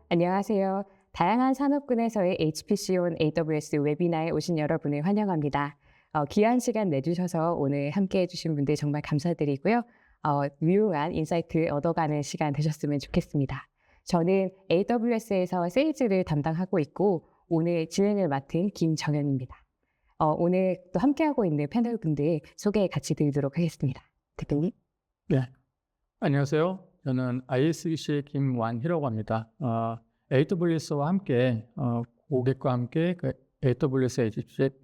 안녕하세요. 다양한 산업군에서의 HPC on AWS 웨비나에 오신 여러분을 환영합니다. 귀한 시간 내주셔서 오늘 함께 해주신 분들 정말 감사드리고요. 유용한 인사이트 얻어가는 시간 되셨으면 좋겠습니다. 저는 AWS에서 세일즈를 담당하고 있고 오늘 진행을 맡은 김정현입니다. 오늘 또 함께하고 있는 패널 분들 소개 같이 드리도록 하겠습니다. 대표님. 네, 안녕하세요. 저는 ISBC의 김완희라고 합니다. AWS와 함께 고객과 함께 그 AWS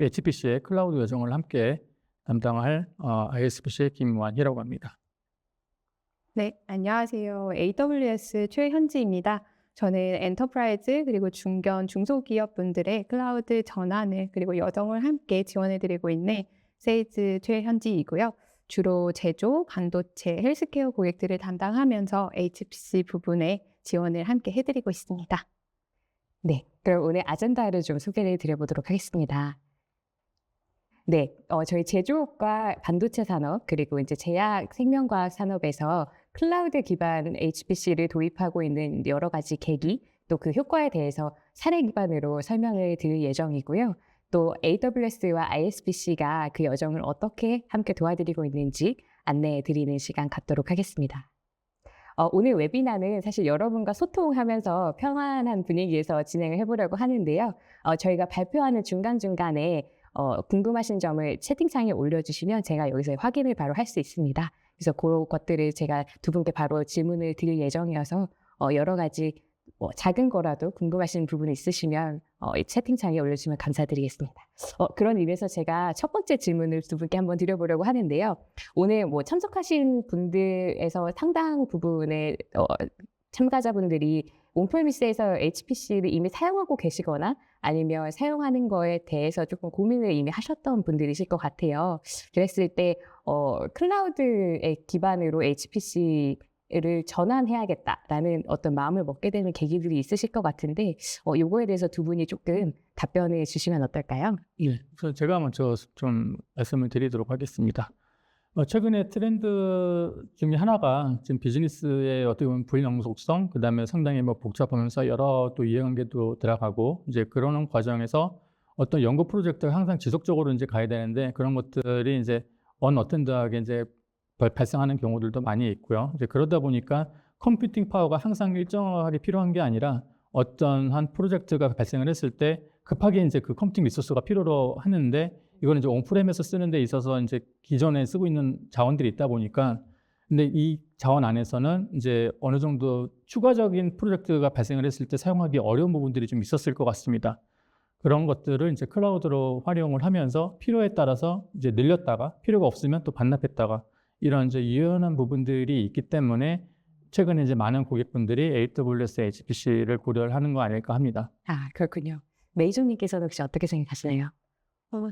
HPC의 클라우드 여정을 함께 담당할 ISBC의 김완희라고 합니다. 네, 안녕하세요. AWS 최현지입니다. 저는 엔터프라이즈 그리고 중견 중소기업 분들의 클라우드 전환을 그리고 여정을 함께 지원해드리고 있는 세일즈 최현지이고요. 주로 제조, 반도체, 헬스케어 고객들을 담당하면서 HPC 부분에 지원을 함께 해드리고 있습니다. 네, 그럼 오늘 아젠다를 좀 소개를 드려보도록 하겠습니다. 네, 저희 제조업과 반도체 산업 그리고 이제 제약 생명과학 산업에서 클라우드 기반 HPC를 도입하고 있는 여러 가지 계기 또 그 효과에 대해서 사례 기반으로 설명을 드릴 예정이고요. 또 AWS와 ISBC가 그 여정을 어떻게 함께 도와드리고 있는지 안내해 드리는 시간 갖도록 하겠습니다. 오늘 웨비나는 사실 여러분과 소통하면서 평안한 분위기에서 진행을 해보려고 하는데요. 저희가 발표하는 중간중간에 궁금하신 점을 채팅창에 올려주시면 제가 여기서 확인을 바로 할 수 있습니다. 그래서 그런 것들을 제가 두 분께 바로 질문을 드릴 예정이어서 여러 가지 작은 거라도 궁금하신 부분이 있으시면 채팅창에 올려주시면 감사드리겠습니다. 그런 의미에서 제가 첫 번째 질문을 두 분께 한번 드려보려고 하는데요. 오늘 참석하신 분들에서 상당 부분의 참가자분들이 온프레미스에서 HPC를 이미 사용하고 계시거나 아니면 사용하는 거에 대해서 조금 고민을 이미 하셨던 분들이실 것 같아요. 그랬을 때 클라우드에 기반으로 HPC를 전환해야겠다라는 어떤 마음을 먹게 되는 계기들이 있으실 것 같은데 요거에 대해서 두 분이 조금 답변을 주시면 어떨까요? 네, 그래서 제가 먼저 좀 말씀을 드리도록 하겠습니다. 최근에 트렌드 중에 하나가 지금 비즈니스의 어떻게 보면 불영속성, 그 다음에 상당히 복잡하면서 여러 또 이해관계도 들어가고 이제 그러는 과정에서 어떤 연구 프로젝트가 항상 지속적으로 이제 가야 되는데 그런 것들이 이제 언어텐드하게 이제 발생하는 경우들도 많이 있고요. 이제 그러다 보니까 컴퓨팅 파워가 항상 일정하게 필요한 게 아니라 어떤 한 프로젝트가 발생을 했을 때 급하게 이제 그 컴퓨팅 리소스가 필요로 하는데 이거는 이제 온프렘에서 쓰는 데 있어서 이제 기존에 쓰고 있는 자원들이 있다 보니까 근데 이 자원 안에서는 이제 어느 정도 추가적인 프로젝트가 발생을 했을 때 사용하기 어려운 부분들이 좀 있었을 것 같습니다. 그런 것들을 이제 클라우드로 활용을 하면서 필요에 따라서 이제 늘렸다가 필요가 없으면 또 반납했다가 이런 이제 유연한 부분들이 있기 때문에 최근에 이제 많은 고객분들이 AWS HPC를 고려를 하는 거 아닐까 합니다. 아, 그렇군요. 메이저님께서는 혹시 어떻게 생각하시나요?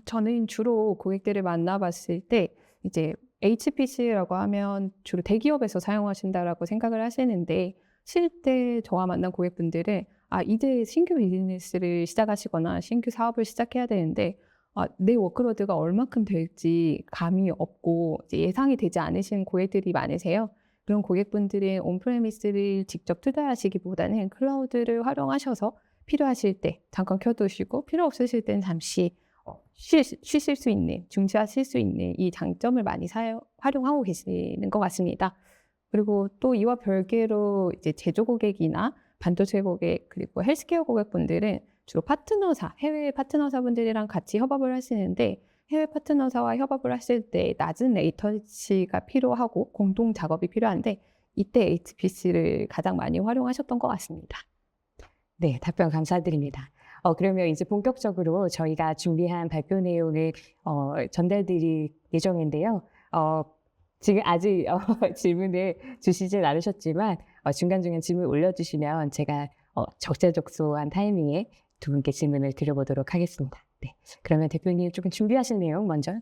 저는 주로 고객들을 만나봤을 때 이제 HPC라고 하면 주로 대기업에서 사용하신다라고 생각을 하시는데 실제 저와 만난 고객분들은 이제 신규 비즈니스를 시작하시거나 신규 사업을 시작해야 되는데 내 워크로드가 얼마큼 될지 감이 없고 이제 예상이 되지 않으신 고객들이 많으세요. 그런 고객분들은 온프레미스를 직접 투자하시기보다는 클라우드를 활용하셔서 필요하실 때 잠깐 켜두시고 필요 없으실 때는 잠시 쉬실 수 있는, 중지하실 수 있는 이 장점을 많이 활용하고 계시는 것 같습니다. 그리고 또 이와 별개로 이제 제조 고객이나 반도체 고객 그리고 헬스케어 고객분들은 주로 파트너사, 해외 파트너사분들이랑 같이 협업을 하시는데 해외 파트너사와 협업을 하실 때 낮은 레이턴시가 필요하고 공동 작업이 필요한데 이때 HPC를 가장 많이 활용하셨던 것 같습니다. 네, 답변 감사드립니다. 그러면 이제 본격적으로 저희가 준비한 발표 내용을 전달드릴 예정인데요. 지금 아직 질문을 주시진 않으셨지만 중간중간 질문 올려주시면 제가 적재적소한 타이밍에 두 분께 질문을 드려보도록 하겠습니다. 네, 그러면 대표님 조금 준비하신 내용 먼저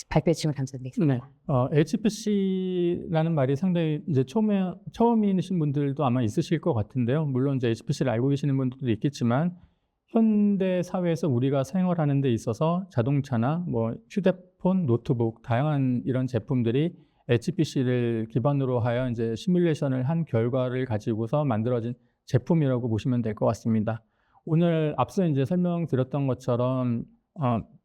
발표해 주시면 감사드리겠습니다. 네, HPC라는 말이 상당히 이제 처음이신 분들도 아마 있으실 것 같은데요. 물론 이제 HPC를 알고 계시는 분들도 있겠지만 현대 사회에서 우리가 사용을 하는 데 있어서 자동차나 휴대폰, 노트북 다양한 이런 제품들이 HPC를 기반으로 하여 이제 시뮬레이션을 한 결과를 가지고서 만들어진 제품이라고 보시면 될 것 같습니다. 오늘 앞서 이제 설명드렸던 것처럼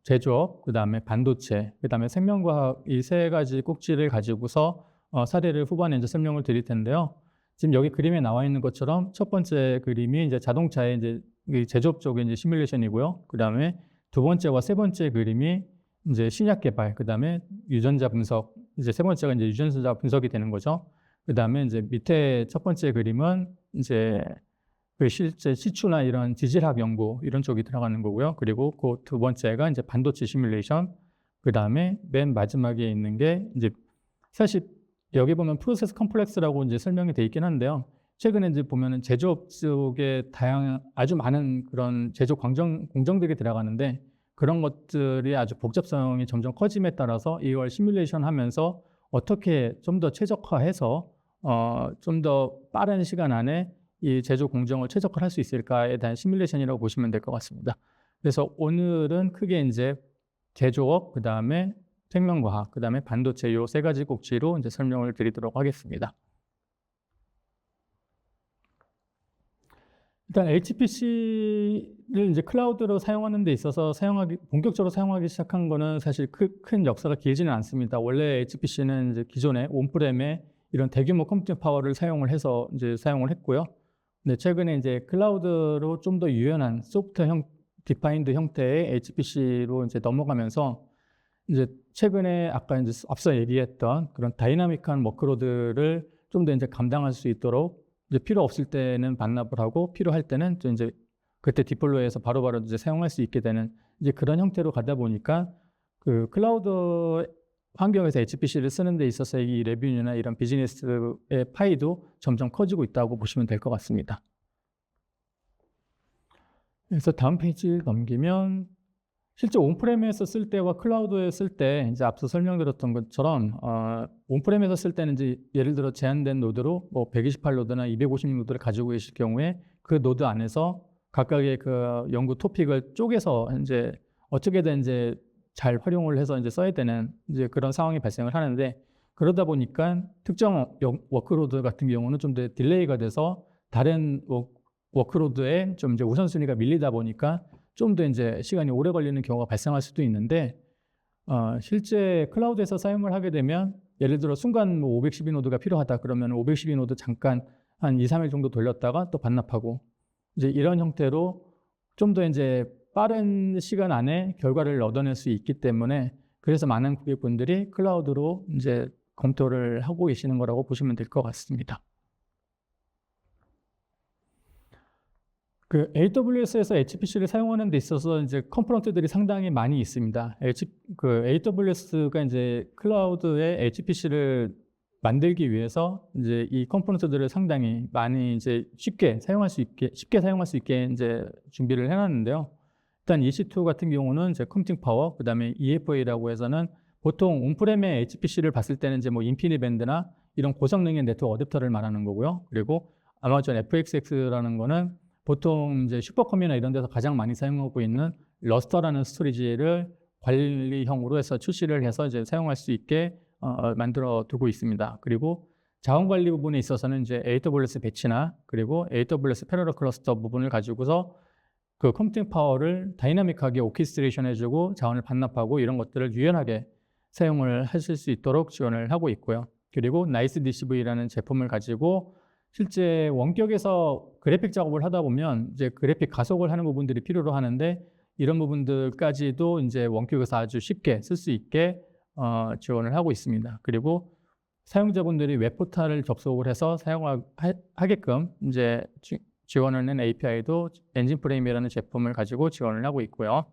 제조업, 그다음에 반도체, 그다음에 생명과학 이 세 가지 꼭지를 가지고서 사례를 후반에 이제 설명을 드릴 텐데요. 지금 여기 그림에 나와 있는 것처럼 첫 번째 그림이 이제 자동차의 이제 이 제조업 쪽의 이제 시뮬레이션이고요. 그다음에 두 번째와 세 번째 그림이 이제 신약 개발, 그다음에 유전자 분석, 이제 세 번째가 이제 유전자 분석이 되는 거죠. 그다음에 이제 밑에 첫 번째 그림은 이제 그 실제 시추나 이런 지질학 연구 이런 쪽이 들어가는 거고요. 그리고 그 두 번째가 이제 반도체 시뮬레이션. 그다음에 맨 마지막에 있는 게 이제 사실 여기 보면 프로세스 컴플렉스라고 이제 설명이 돼 있긴 한데요. 최근에 이제 보면은 제조업 쪽에 다양한 아주 많은 그런 제조 공정들이 들어가는데 그런 것들이 아주 복잡성이 점점 커짐에 따라서 이걸 시뮬레이션 하면서 어떻게 좀 더 최적화해서 좀 더 빠른 시간 안에 이 제조 공정을 최적화할 수 있을까에 대한 시뮬레이션이라고 보시면 될 것 같습니다. 그래서 오늘은 크게 이제 제조업, 그 다음에 생명과학, 그 다음에 반도체 요 세 가지 꼭지로 이제 설명을 드리도록 하겠습니다. 일단 HPC를 이제 클라우드로 사용하는 데 있어서 본격적으로 사용하기 시작한 거는 사실 큰 역사가 길지는 않습니다. 원래 HPC는 이제 기존에 온프렘에 이런 대규모 컴퓨팅 파워를 사용을 해서 이제 사용을 했고요. 근데 최근에 이제 클라우드로 좀 더 유연한 소프트웨어 디파인드 형태의 HPC로 이제 넘어가면서 이제 최근에 아까 이제 앞서 얘기했던 그런 다이나믹한 워크로드를 좀 더 이제 감당할 수 있도록 이제 필요 없을 때는 반납을 하고 필요할 때는 또 이제 그때 디플로이해서 바로바로 이제 사용할 수 있게 되는 이제 그런 형태로 가다 보니까 그 클라우드 환경에서 HPC를 쓰는 데 있어서 이 레뷰나 이런 비즈니스의 파이도 점점 커지고 있다고 보시면 될 것 같습니다. 그래서 다음 페이지 넘기면 실제 온프렘에서 쓸 때와 클라우드에 쓸 때 이제 앞서 설명드렸던 것처럼 온프렘에서 쓸 때는 이제 예를 들어 제한된 노드로 뭐 128노드나 256노드를 가지고 계실 경우에 그 노드 안에서 각각의 그 연구 토픽을 쪼개서 이제 어떻게든 이제 잘 활용을 해서 이제 써야 되는 이제 그런 상황이 발생을 하는데 그러다 보니까 특정 워크로드 같은 경우는 좀 더 딜레이가 돼서 다른 워크로드에 좀 이제 우선순위가 밀리다 보니까 좀 더 이제 시간이 오래 걸리는 경우가 발생할 수도 있는데 실제 클라우드에서 사용을 하게 되면 예를 들어 순간 뭐 512노드가 필요하다 그러면 512노드 잠깐 한 2, 3일 정도 돌렸다가 또 반납하고 이제 이런 형태로 좀 더 이제 빠른 시간 안에 결과를 얻어낼 수 있기 때문에 그래서 많은 고객분들이 클라우드로 이제 검토를 하고 계시는 거라고 보시면 될 것 같습니다. 그 AWS에서 HPC를 사용하는 데 있어서 이제 컴포넌트들이 상당히 많이 있습니다. 그 AWS가 이제 클라우드에 HPC를 만들기 위해서 이제 이 컴포넌트들을 상당히 많이 이제 쉽게 사용할 수 있게 이제 준비를 해놨는데요. 일단 EC2 같은 경우는 이제 컴퓨팅 파워, 그다음에 EFA라고 해서는 보통 온프렘의 HPC를 봤을 때는 이제 뭐 인피니밴드나 이런 고성능의 네트워크 어댑터를 말하는 거고요. 그리고 아마존 FXX라는 거는 보통 이제 슈퍼컴이나 이런 데서 가장 많이 사용하고 있는 러스터라는 스토리지를 관리형으로 해서 출시를 해서 이제 사용할 수 있게 만들어 두고 있습니다. 그리고 자원 관리 부분에 있어서는 이제 AWS 배치나 그리고 AWS 패러럴 클러스터 부분을 가지고서 그 컴퓨팅 파워를 다이나믹하게 오케스트레이션 해주고 자원을 반납하고 이런 것들을 유연하게 사용을 하실 수 있도록 지원을 하고 있고요. 그리고 NiceDCV라는 제품을 가지고 실제 원격에서 그래픽 작업을 하다 보면 이제 그래픽 가속을 하는 부분들이 필요로 하는데 이런 부분들까지도 이제 원격에서 아주 쉽게 쓸 수 있게 지원을 하고 있습니다. 그리고 사용자분들이 웹포탈을 접속을 해서 사용하게끔 이제 지원을 하는 API도 엔진프레임이라는 제품을 가지고 지원을 하고 있고요.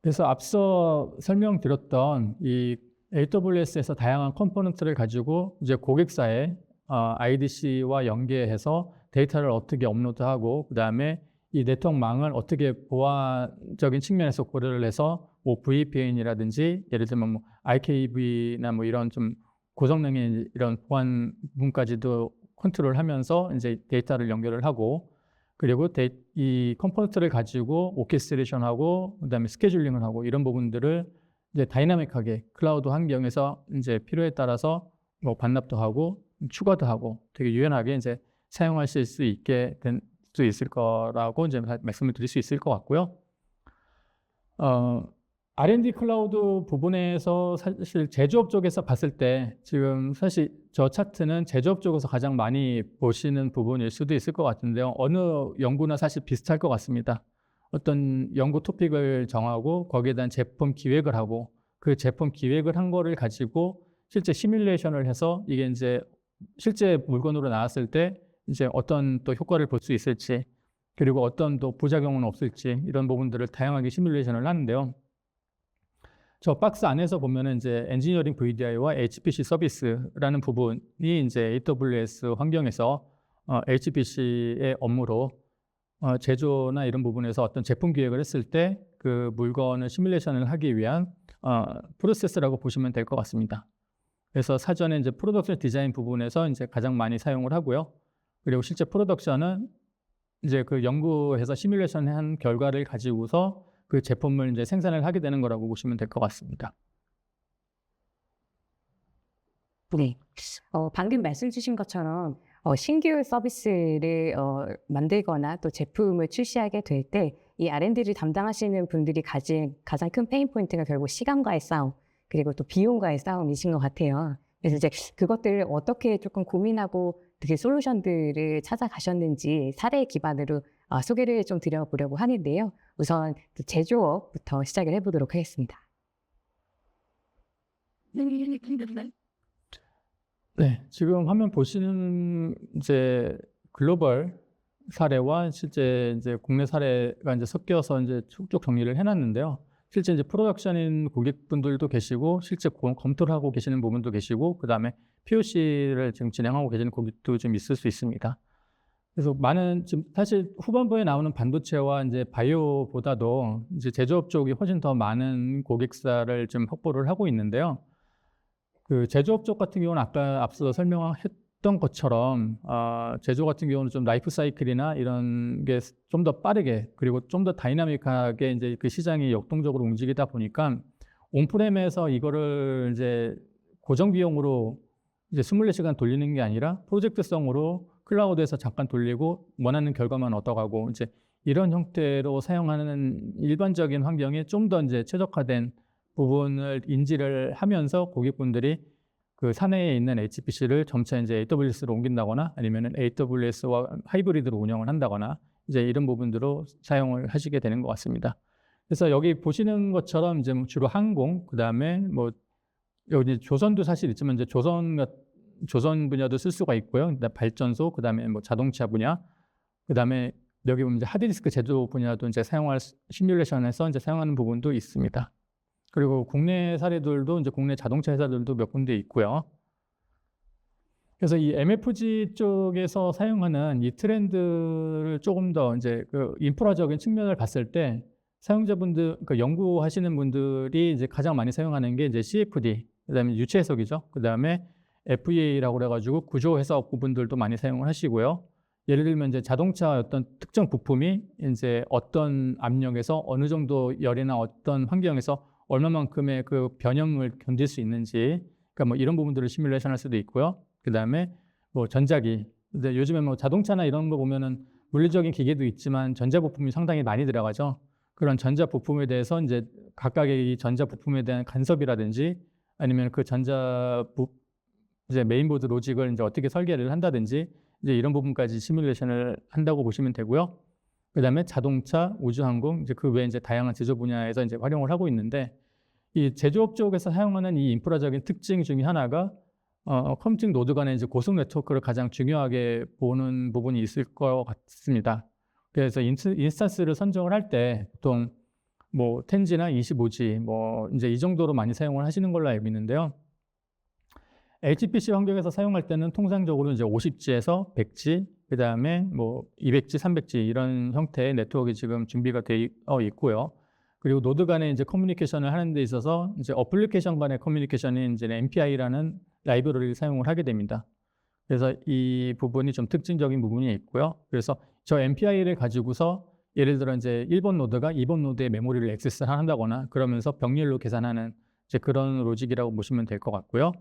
그래서 앞서 설명드렸던 이 AWS에서 다양한 컴포넌트를 가지고 이제 고객사의 IDC와 연계해서 데이터를 어떻게 업로드하고 그다음에 이 네트워크망을 어떻게 보안적인 측면에서 고려를 해서 뭐 VPN이라든지 예를 들면 뭐 IKV나 뭐 이런 좀 고성능의 이런 보안 부분까지도 컨트롤하면서 이제 데이터를 연결을 하고 그리고 이 컴포넌트를 가지고 오케스트레이션하고 그다음에 스케줄링을 하고 이런 부분들을 이제 다이나믹하게 클라우드 환경에서 이제 필요에 따라서 뭐 반납도 하고 추가도 하고 되게 유연하게 이제 사용하실 수 있게 될 수 있을 거라고 이제 말씀을 드릴 수 있을 것 같고요. R&D 클라우드 부분에서 사실 제조업 쪽에서 봤을 때 지금 사실 저 차트는 제조업 쪽에서 가장 많이 보시는 부분일 수도 있을 것 같은데요. 어느 연구나 사실 비슷할 것 같습니다. 어떤 연구 토픽을 정하고 거기에 대한 제품 기획을 하고 그 제품 기획을 한 거를 가지고 실제 시뮬레이션을 해서 이게 이제 실제 물건으로 나왔을 때 이제 어떤 또 효과를 볼 수 있을지 그리고 어떤 또 부작용은 없을지 이런 부분들을 다양하게 시뮬레이션을 하는데요. 저 박스 안에서 보면은 이제 엔지니어링 VDI와 HPC 서비스라는 부분이 이제 AWS 환경에서 HPC의 업무로 제조나 이런 부분에서 어떤 제품 기획을 했을 때 그 물건을 시뮬레이션을 하기 위한 프로세스라고 보시면 될 것 같습니다. 그래서 사전에 이제 프로덕션 디자인 부분에서 이제 가장 많이 사용을 하고요. 그리고 실제 프로덕션은 이제 그 연구해서 시뮬레이션한 결과를 가지고서 그 제품을 이제 생산을 하게 되는 거라고 보시면 될 것 같습니다. 네. 방금 말씀 주신 것처럼 신규 서비스를 만들거나 또 제품을 출시하게 될 때 이 R&D를 담당하시는 분들이 가장 큰 페인 포인트가 결국 시간과의 싸움 그리고 또 비용과의 싸움이신 것 같아요. 그래서 이제 그것들을 어떻게 조금 고민하고 그 솔루션들을 찾아가셨는지 사례 기반으로 소개를 좀 드려보려고 하는데요. 우선 제조업부터 시작을 해보도록 하겠습니다. 네, 지금 화면 보시는 이제 글로벌 사례와 실제 이제 국내 사례가 이제 섞여서 이제 쭉 정리를 해놨는데요. 실제 이제 프로덕션인 고객분들도 계시고 실제 검토를 하고 계시는 부분도 계시고 그 다음에 POC를 지금 진행하고 계시는 고객도 좀 있을 수 있습니다. 그래서 많은 지금 사실 후반부에 나오는 반도체와 이제 바이오보다도 이제 제조업 쪽이 훨씬 더 많은 고객사를 좀 확보를 하고 있는데요. 그 제조업 쪽 같은 경우는 아까 앞서 설명했던 것처럼 제조 같은 경우는 좀 라이프 사이클이나 이런 게 좀 더 빠르게 그리고 좀 더 다이나믹하게 이제 그 시장이 역동적으로 움직이다 보니까 온프렘에서 이거를 이제 고정 비용으로 이제 24시간 돌리는 게 아니라 프로젝트성으로 클라우드에서 잠깐 돌리고 원하는 결과만 얻어가고 이제 이런 형태로 사용하는 일반적인 환경에 좀 더 이제 최적화된 부분을 인지를 하면서 고객분들이 그 사내에 있는 HPC를 점차 이제 AWS로 옮긴다거나 아니면은 AWS와 하이브리드로 운영을 한다거나 이제 이런 부분들로 사용을 하시게 되는 것 같습니다. 그래서 여기 보시는 것처럼 이제 주로 항공, 그 다음에 뭐 여기 조선도 사실 있지만 이제 조선 분야도 쓸 수가 있고요. 그다음에 발전소, 그 다음에 뭐 자동차 분야, 그 다음에 여기 보면 이제 하드디스크 제조 분야도 이제 사용할 시뮬레이션에서 이제 사용하는 부분도 있습니다. 그리고 국내 사례들도 이제 국내 자동차 회사들도 몇 군데 있고요. 그래서 이 MFG 쪽에서 사용하는 이 트렌드를 조금 더 이제 그 인프라적인 측면을 봤을 때 사용자분들, 그 연구하시는 분들이 이제 가장 많이 사용하는 게 이제 CFD, 그다음에 유체 해석이죠. 그다음에 FEA라고 그래가지고 구조 해석 부분들도 많이 사용을 하시고요. 예를 들면 이제 자동차 어떤 특정 부품이 이제 어떤 압력에서 어느 정도 열이나 어떤 환경에서 얼마만큼의 그 변형을 견딜 수 있는지, 그러니까 뭐 이런 부분들을 시뮬레이션 할 수도 있고요. 그 다음에 뭐 전자기, 근데 요즘에 뭐 자동차나 이런 거 보면은 물리적인 기계도 있지만 전자 부품이 상당히 많이 들어가죠. 그런 전자 부품에 대해서 이제 각각의 이 전자 부품에 대한 간섭이라든지 아니면 그 이제 메인보드 로직을 이제 어떻게 설계를 한다든지 이제 이런 부분까지 시뮬레이션을 한다고 보시면 되고요. 그 다음에 자동차, 우주항공, 이제 그 외에 이제 다양한 제조 분야에서 이제 활용을 하고 있는데 이 제조업 쪽에서 사용하는 이 인프라적인 특징 중에 하나가 컴퓨팅 노드 간의 이제 고속 네트워크를 가장 중요하게 보는 부분이 있을 것 같습니다. 그래서 인스턴스를 선정을 할 때 보통 뭐 10G나 25G 뭐 이제 이 정도로 많이 사용을 하시는 걸로 알고 있는데요. HPC 환경에서 사용할 때는 통상적으로 이제 50G에서 100G, 그 다음에 뭐 200G, 300G 이런 형태의 네트워크가 지금 준비가 되어 있고요. 그리고 노드 간의 이제 커뮤니케이션을 하는 데 있어서 이제 어플리케이션 간의 커뮤니케이션인 이제 MPI라는 라이브러리를 사용을 하게 됩니다. 그래서 이 부분이 좀 특징적인 부분이 있고요. 그래서 저 MPI를 가지고서 예를 들어 이제 1번 노드가 2번 노드의 메모리를 액세스를 한다거나 그러면서 병렬로 계산하는 이제 그런 로직이라고 보시면 될 것 같고요.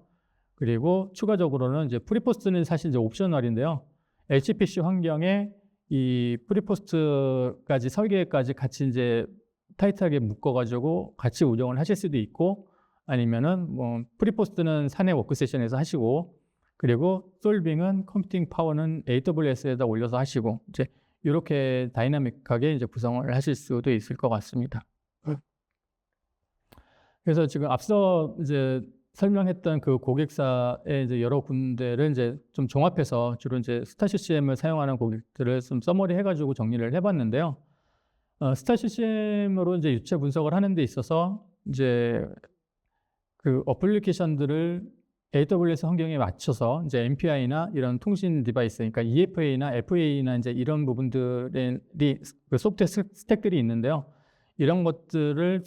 그리고 추가적으로는 이제 프리포스트는 사실 이제 옵셔널인데요. HPC 환경에 이 프리포스트까지 설계까지 같이 이제 타이트하게 묶어가지고 같이 운영을 하실 수도 있고, 아니면은 뭐 프리포스트는 사내 워크 세션에서 하시고, 그리고 솔빙은 컴퓨팅 파워는 AWS에다 올려서 하시고, 이제 이렇게 다이나믹하게 이제 구성을 하실 수도 있을 것 같습니다. 그래서 지금 앞서 이제 설명했던 그 고객사의 이제 여러 군데를 이제 좀 종합해서 주로 이제 스타 CCM을 사용하는 고객들을 좀 서머리 해가지고 정리를 해봤는데요. 스타 CCM으로 이제 유체 분석을 하는 데 있어서 이제 그 어플리케이션들을 AWS 환경에 맞춰서 이제 MPI나 이런 통신 디바이스, 그러니까 EFA나 FA나 이제 이런 부분들이 그 소프트웨어 스택들이 있는데요. 이런 것들을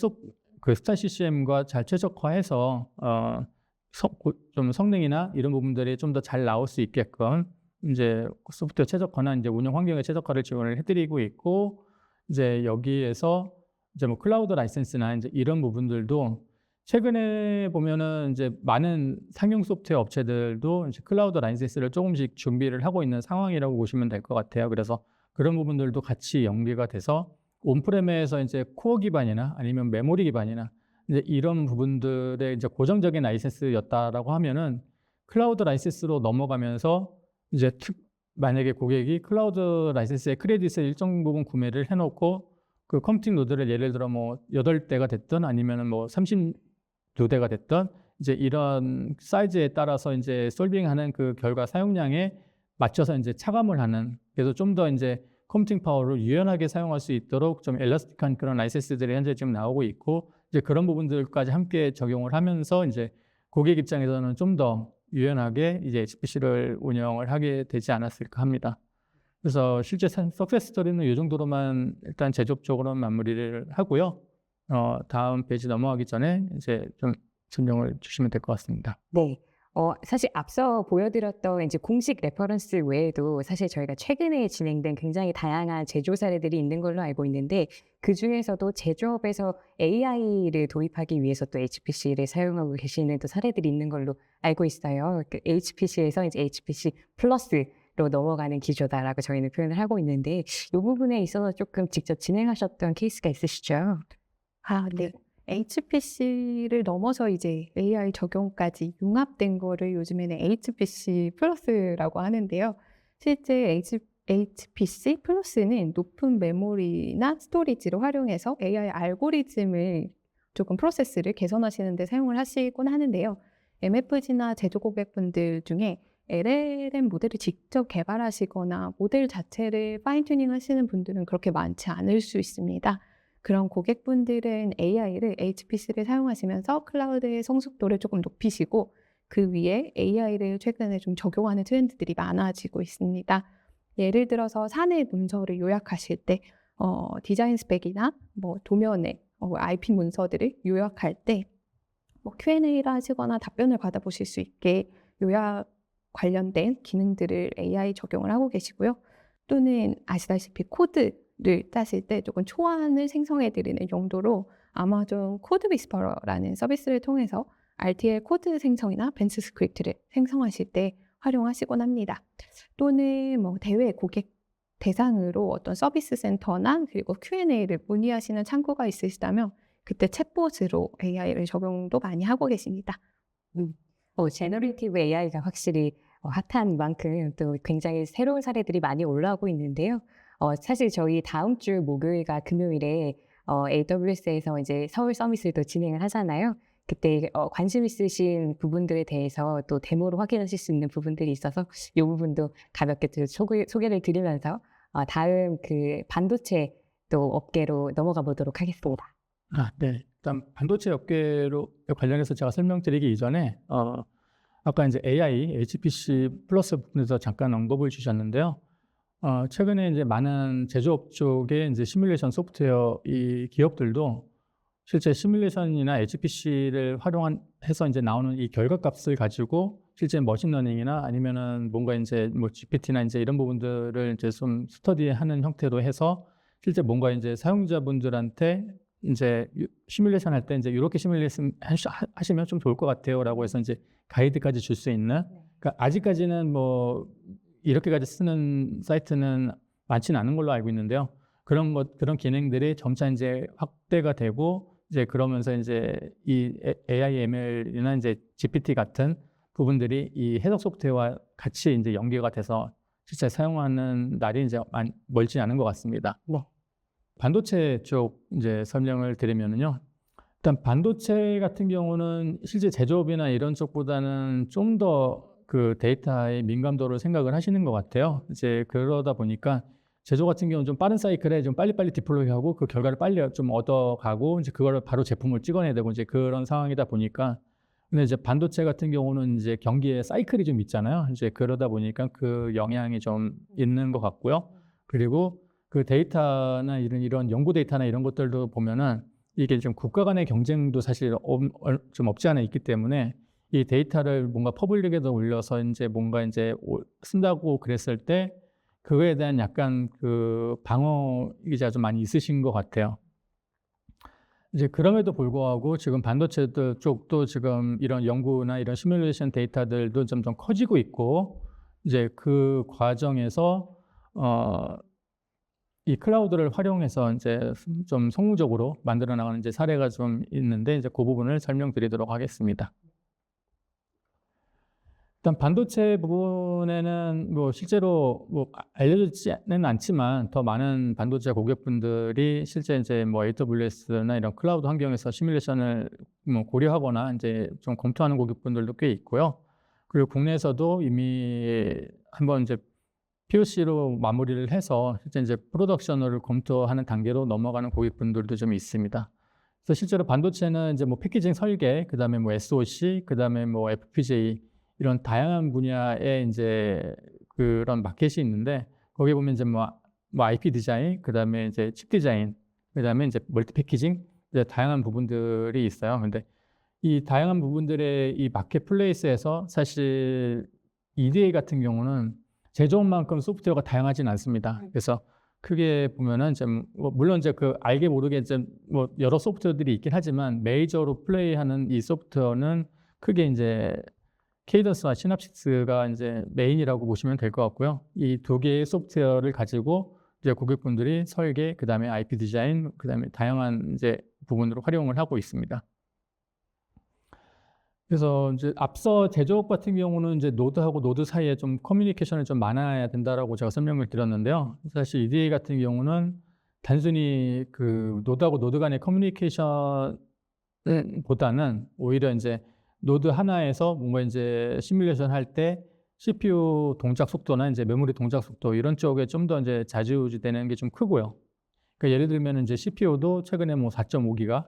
그 스타 CCM과 잘 최적화해서 좀 성능이나 이런 부분들이 좀 더 잘 나올 수 있게끔 이제 소프트웨어 최적화나 이제 운영 환경의 최적화를 지원을 해드리고 있고, 이제 여기에서 이제 뭐 클라우드 라이센스나 이제 이런 부분들도 최근에 보면은 이제 많은 상용 소프트웨어 업체들도 이제 클라우드 라이센스를 조금씩 준비를 하고 있는 상황이라고 보시면 될 것 같아요. 그래서 그런 부분들도 같이 연계가 돼서 온프레임에서 이제 코어 기반이나 아니면 메모리 기반이나 이제 이런 부분들의 이제 고정적인 라이센스였다라고 하면은 클라우드 라이센스로 넘어가면서 이제 만약에 고객이 클라우드 라이센스의 크레딧을 일정 부분 구매를 해놓고 그 컴퓨팅 노드를 예를 들어 뭐 8대가 됐든 아니면은 뭐 32대가 됐든 이제 이런 사이즈에 따라서 이제 솔빙하는 그 결과 사용량에 맞춰서 이제 차감을 하는, 그래서 좀 더 이제 컴퓨팅 파워를 유연하게 사용할 수 있도록 좀 엘라스틱한 그런 라이센스들이 현재 지금 나오고 있고, 이제 그런 부분들까지 함께 적용을 하면서 이제 고객 입장에서는 좀 더 유연하게 이제 HPC를 운영을 하게 되지 않았을까 합니다. 그래서 실제 석세스 스토리는 이 정도로만 일단 제조적으로는 마무리를 하고요. 다음 페이지 넘어가기 전에 이제 좀 설명을 주시면 될 것 같습니다. 네. 사실 앞서 보여드렸던 이제 공식 레퍼런스 외에도 사실 저희가 최근에 진행된 굉장히 다양한 제조 사례들이 있는 걸로 알고 있는데, 그 중에서도 제조업에서 AI를 도입하기 위해서 또 HPC를 사용하고 계시는 또 사례들이 있는 걸로 알고 있어요. 그 HPC에서 이제 HPC 플러스로 넘어가는 기조다라고 저희는 표현을 하고 있는데, 이 부분에 있어서 조금 직접 진행하셨던 케이스가 있으시죠? 네. HPC를 넘어서 이제 AI 적용까지 융합된 거를 요즘에는 HPC 플러스라고 하는데요. 실제 HPC 플러스는 높은 메모리나 스토리지를 활용해서 AI 알고리즘을 조금 프로세스를 개선하시는 데 사용을 하시곤 하는데요. MFG나 제조 고객분들 중에 LLM 모델을 직접 개발하시거나 모델 자체를 파인튜닝 하시는 분들은 그렇게 많지 않을 수 있습니다. 그런 고객분들은 AI를 HPC를 사용하시면서 클라우드의 성숙도를 조금 높이시고, 그 위에 AI를 최근에 좀 적용하는 트렌드들이 많아지고 있습니다. 예를 들어서 사내 문서를 요약하실 때 디자인 스펙이나 뭐 도면에 IP 문서들을 요약할 때 뭐 Q&A를 하시거나 답변을 받아보실 수 있게 요약 관련된 기능들을 AI 적용을 하고 계시고요. 또는 아시다시피 코드를 짜실 때 조금 초안을 생성해드리는 용도로 아마존 코드 위스퍼러라는 서비스를 통해서 RTL 코드 생성이나 벤치 스크립트를 생성하실 때 활용하시곤 합니다. 또는 뭐 대외 고객 대상으로 어떤 서비스 센터나 그리고 Q&A를 문의하시는 창구가 있으시다면 그때 챗봇으로 AI를 적용도 많이 하고 계십니다. 제너레이티브 AI가 확실히 핫한 만큼 또 굉장히 새로운 사례들이 많이 올라오고 있는데요. 사실 저희 다음 주 목요일과 금요일에 AWS에서 이제 서울 서밋을 또 진행을 하잖아요. 그때 관심 있으신 부분들에 대해서 또 데모로 확인하실 수 있는 부분들이 있어서 이 부분도 가볍게 또 소개를 드리면서 다음 그 반도체 또 업계로 넘어가 보도록 하겠습니다. 네. 일단 반도체 업계로 관련해서 제가 설명드리기 이전에 아까 이제 AI, HPC 플러스 부분에서 잠깐 언급을 주셨는데요. 최근에 이제 많은 제조업 쪽의 이제 시뮬레이션 소프트웨어 이 기업들도 실제 시뮬레이션이나 HPC를 활용해서 이제 나오는 이 결과값을 가지고 실제 머신러닝이나 아니면은 뭔가 이제 뭐 GPT나 이제 이런 부분들을 이제 좀 스터디하는 형태로 해서 실제 뭔가 이제 사용자분들한테 이제 시뮬레이션 할 때 이제 이렇게 시뮬레이션 하시면 좀 좋을 것 같아요라고 해서 이제 가이드까지 줄 수 있는. 그러니까 아직까지는 뭐 이렇게까지 쓰는 사이트는 많지는 않은 걸로 알고 있는데요. 그런 기능들이 점차 이제 확대가 되고 이제 그러면서 이제 이 AI, ML이나 이제 GPT 같은 부분들이 이 해석 소프트웨어와 같이 이제 연계가 돼서 실제 사용하는 날이 이제 멀지 않은 것 같습니다. 네. 반도체 쪽 이제 설명을 드리면은요. 일단 반도체 같은 경우는 실제 제조업이나 이런 쪽보다는 좀 더 그 데이터의 민감도를 생각을 하시는 것 같아요. 이제 그러다 보니까 제조 같은 경우는 좀 빠른 사이클에 좀 빨리빨리 디플로이하고 그 결과를 빨리 좀 얻어가고 이제 그거를 바로 제품을 찍어내야 되고 이제 그런 상황이다 보니까 근데 이제 반도체 같은 경우는 이제 경기에 사이클이 좀 있잖아요. 이제 그러다 보니까 그 영향이 좀 있는 것 같고요. 그리고 그 데이터나 이런 연구 데이터나 이런 것들도 보면은 이게 좀 국가 간의 경쟁도 사실 좀 없지 않아 있기 때문에 이 데이터를 뭔가 퍼블릭에도 올려서 이제 뭔가 이제 쓴다고 그랬을 때 그거에 대한 약간 그 방어 기자 좀 많이 있으신 것 같아요. 이제 그럼에도 불구하고 지금 반도체 쪽도 지금 이런 연구나 이런 시뮬레이션 데이터들도 점점 커지고 있고 이제 그 과정에서 이 클라우드를 활용해서 이제 좀 성공적으로 만들어 나가는 이제 사례가 좀 있는데 이제 그 부분을 설명드리도록 하겠습니다. 일단 반도체 부분에는 뭐 실제로 뭐 알려지지는 않지만 더 많은 반도체 고객분들이 실제 이제 뭐 AWS나 이런 클라우드 환경에서 시뮬레이션을 뭐 고려하거나 이제 좀 검토하는 고객분들도 꽤 있고요. 그리고 국내에서도 이미 한번 이제 POC로 마무리를 해서 실제 이제 프로덕션을 검토하는 단계로 넘어가는 고객분들도 좀 있습니다. 그래서 실제로 반도체는 이제 뭐 패키징 설계, 그다음에 뭐 SOC, 그다음에 뭐 FPGA 이런 다양한 분야의 이제 그런 마켓이 있는데 거기 보면 이제 뭐 IP 디자인, 그다음에 이제 칩 디자인, 그다음에 이제 멀티 패키징 이제 다양한 부분들이 있어요. 근데 이 다양한 부분들의 이 마켓 플레이스에서 사실 EDA 같은 경우는 제조업만큼 소프트웨어가 다양하진 않습니다. 그래서 크게 보면은 이제 뭐 물론 이제 그 알게 모르게 이제 뭐 여러 소프트웨어들이 있긴 하지만 메이저로 플레이하는 이 소프트웨어는 크게 이제 케이던스와 시납식스가 이제 메인이라고 보시면 될 것 같고요. 이 두 개의 소프트웨어를 가지고 이제 고객분들이 설계, 그다음에 IP 디자인, 그다음에 다양한 이제 부분으로 활용을 하고 있습니다. 그래서 이제 앞서 제조업 같은 경우는 이제 노드하고 노드 사이에 좀 커뮤니케이션이 좀 많아야 된다라고 제가 설명을 드렸는데요. 사실 EDA 같은 경우는 단순히 그 노드하고 노드 간의 커뮤니케이션보다는 오히려 이제 노드 하나에서 뭔가 이제 시뮬레이션 할 때 CPU 동작 속도나 이제 메모리 동작 속도 이런 쪽에 좀 더 이제 좌지우지되는 게 좀 크고요. 그러니까 예를 들면 이제 CPU도 최근에 뭐 4.5기가,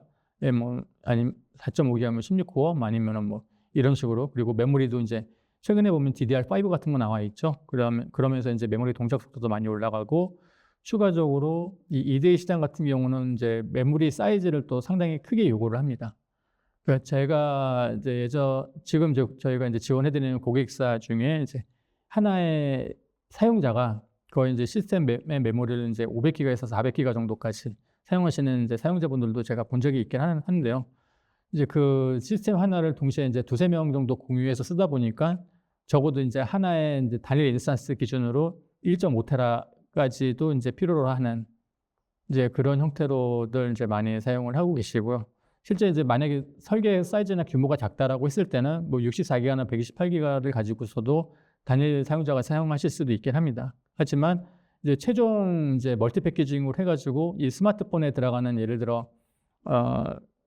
뭐 아니면 4.5기가면 16코어, 아니면은 뭐 이런 식으로 그리고 메모리도 이제 최근에 보면 DDR5 같은 거 나와 있죠. 그러면서 이제 메모리 동작 속도도 많이 올라가고 추가적으로 이 EDA 시장 같은 경우는 이제 메모리 사이즈를 또 상당히 크게 요구를 합니다. 그러니까 제가 이제 지금 저희가 이제 지원해드리는 고객사 중에 이제 하나의 사용자가 거의 이제 시스템의 메모리를 이제 500기가에서 400기가 정도까지 사용하시는 이제 사용자분들도 제가 본 적이 있긴 하는데요. 이제 그 시스템 하나를 동시에 이제 2~3명 정도 공유해서 쓰다 보니까 적어도 이제 하나의 이제 단일 인스턴스 기준으로 1.5테라까지도 이제 필요로 하는 이제 그런 형태로들 이제 많이 사용을 하고 계시고요. 실제 이제 만약에 설계 사이즈나 규모가 작다라고 했을 때는 뭐 64기가나 128기가를 가지고서도 단일 사용자가 사용하실 수도 있긴 합니다. 하지만 이제 최종 이제 멀티 패키징으로 해가지고 이 스마트폰에 들어가는 예를 들어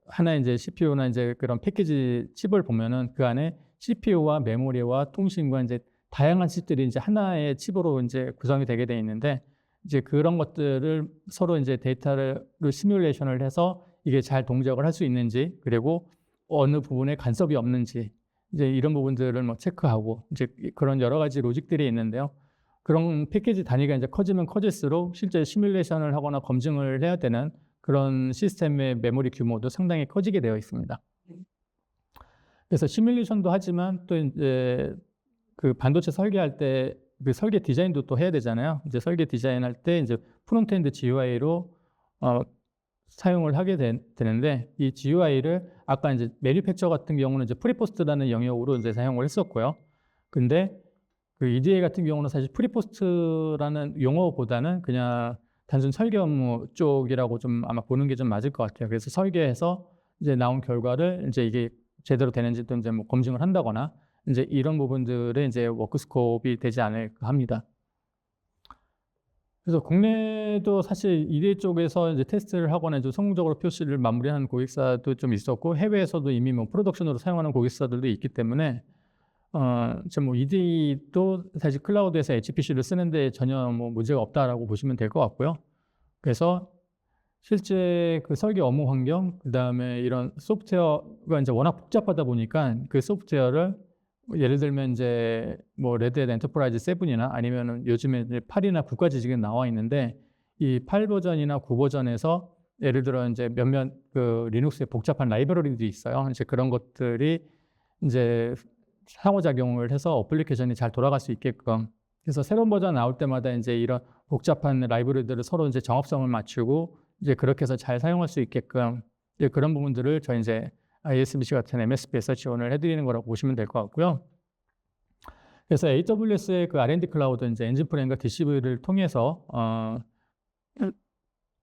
하나의 이제 CPU나 이제 그런 패키지 칩을 보면은 그 안에 CPU와 메모리와 통신과 이제 다양한 칩들이 이제 하나의 칩으로 이제 구성이 되게 돼 있는데 이제 그런 것들을 서로 이제 데이터를 시뮬레이션을 해서 이게 잘 동작을 할 수 있는지 그리고 어느 부분에 간섭이 없는지 이제 이런 부분들을 뭐 체크하고 이제 그런 여러 가지 로직들이 있는데요. 그런 패키지 단위가 이제 커지면 커질수록 실제 시뮬레이션을 하거나 검증을 해야 되는 그런 시스템의 메모리 규모도 상당히 커지게 되어 있습니다. 그래서 시뮬레이션도 하지만 또 이제 그 반도체 설계할 때 그 설계 디자인도 또 해야 되잖아요. 이제 설계 디자인할 때 이제 프론트엔드 GUI로 사용을 하게 되는데 이 GUI를 아까 이제 매니팩처 같은 경우는 이제 프리포스트라는 영역으로 이제 사용을 했었고요. 근데 그 EDA 같은 경우는 사실 프리포스트라는 용어보다는 그냥 단순 설계 업무 쪽이라고 좀 아마 보는 게 좀 맞을 것 같아요. 그래서 설계해서 이제 나온 결과를 이제 이게 제대로 되는지도 이제 뭐 검증을 한다거나 이제 이런 부분들의 이제 워크 스코프이 되지 않을까 합니다. 그래서 국내도 사실 EDA 쪽에서 이제 테스트를 하거나 좀 성공적으로 POC를 마무리하는 고객사도 좀 있었고 해외에서도 이미 뭐 프로덕션으로 사용하는 고객사들도 있기 때문에 뭐 EDA도 사실 클라우드에서 HPC를 쓰는데 전혀 뭐 문제가 없다라고 보시면 될 것 같고요. 그래서 실제 그 설계 업무 환경, 그 다음에 이런 소프트웨어가 이제 워낙 복잡하다 보니까 그 소프트웨어를 예를 들면 이제 뭐 레드햇 엔터프라이즈 7이나 아니면은 요즘에 이제 8이나 9까지 지금 나와 있는데 이 8 버전이나 9 버전에서 예를 들어 이제 몇몇 그 리눅스의 복잡한 라이브러리들이 있어요. 이제 그런 것들이 이제 상호작용을 해서 어플리케이션이 잘 돌아갈 수 있게끔 그래서 새로운 버전 나올 때마다 이제 이런 복잡한 라이브러리들을 서로 이제 정합성을 맞추고 이제 그렇게 해서 잘 사용할 수 있게끔 이제 그런 부분들을 저희 이제 ISBC 같은 MSP에서 지원을 해드리는 거라고 보시면 될 것 같고요. 그래서 AWS의 그 R&D 클라우드 이제 엔진프레임과 DCV를 통해서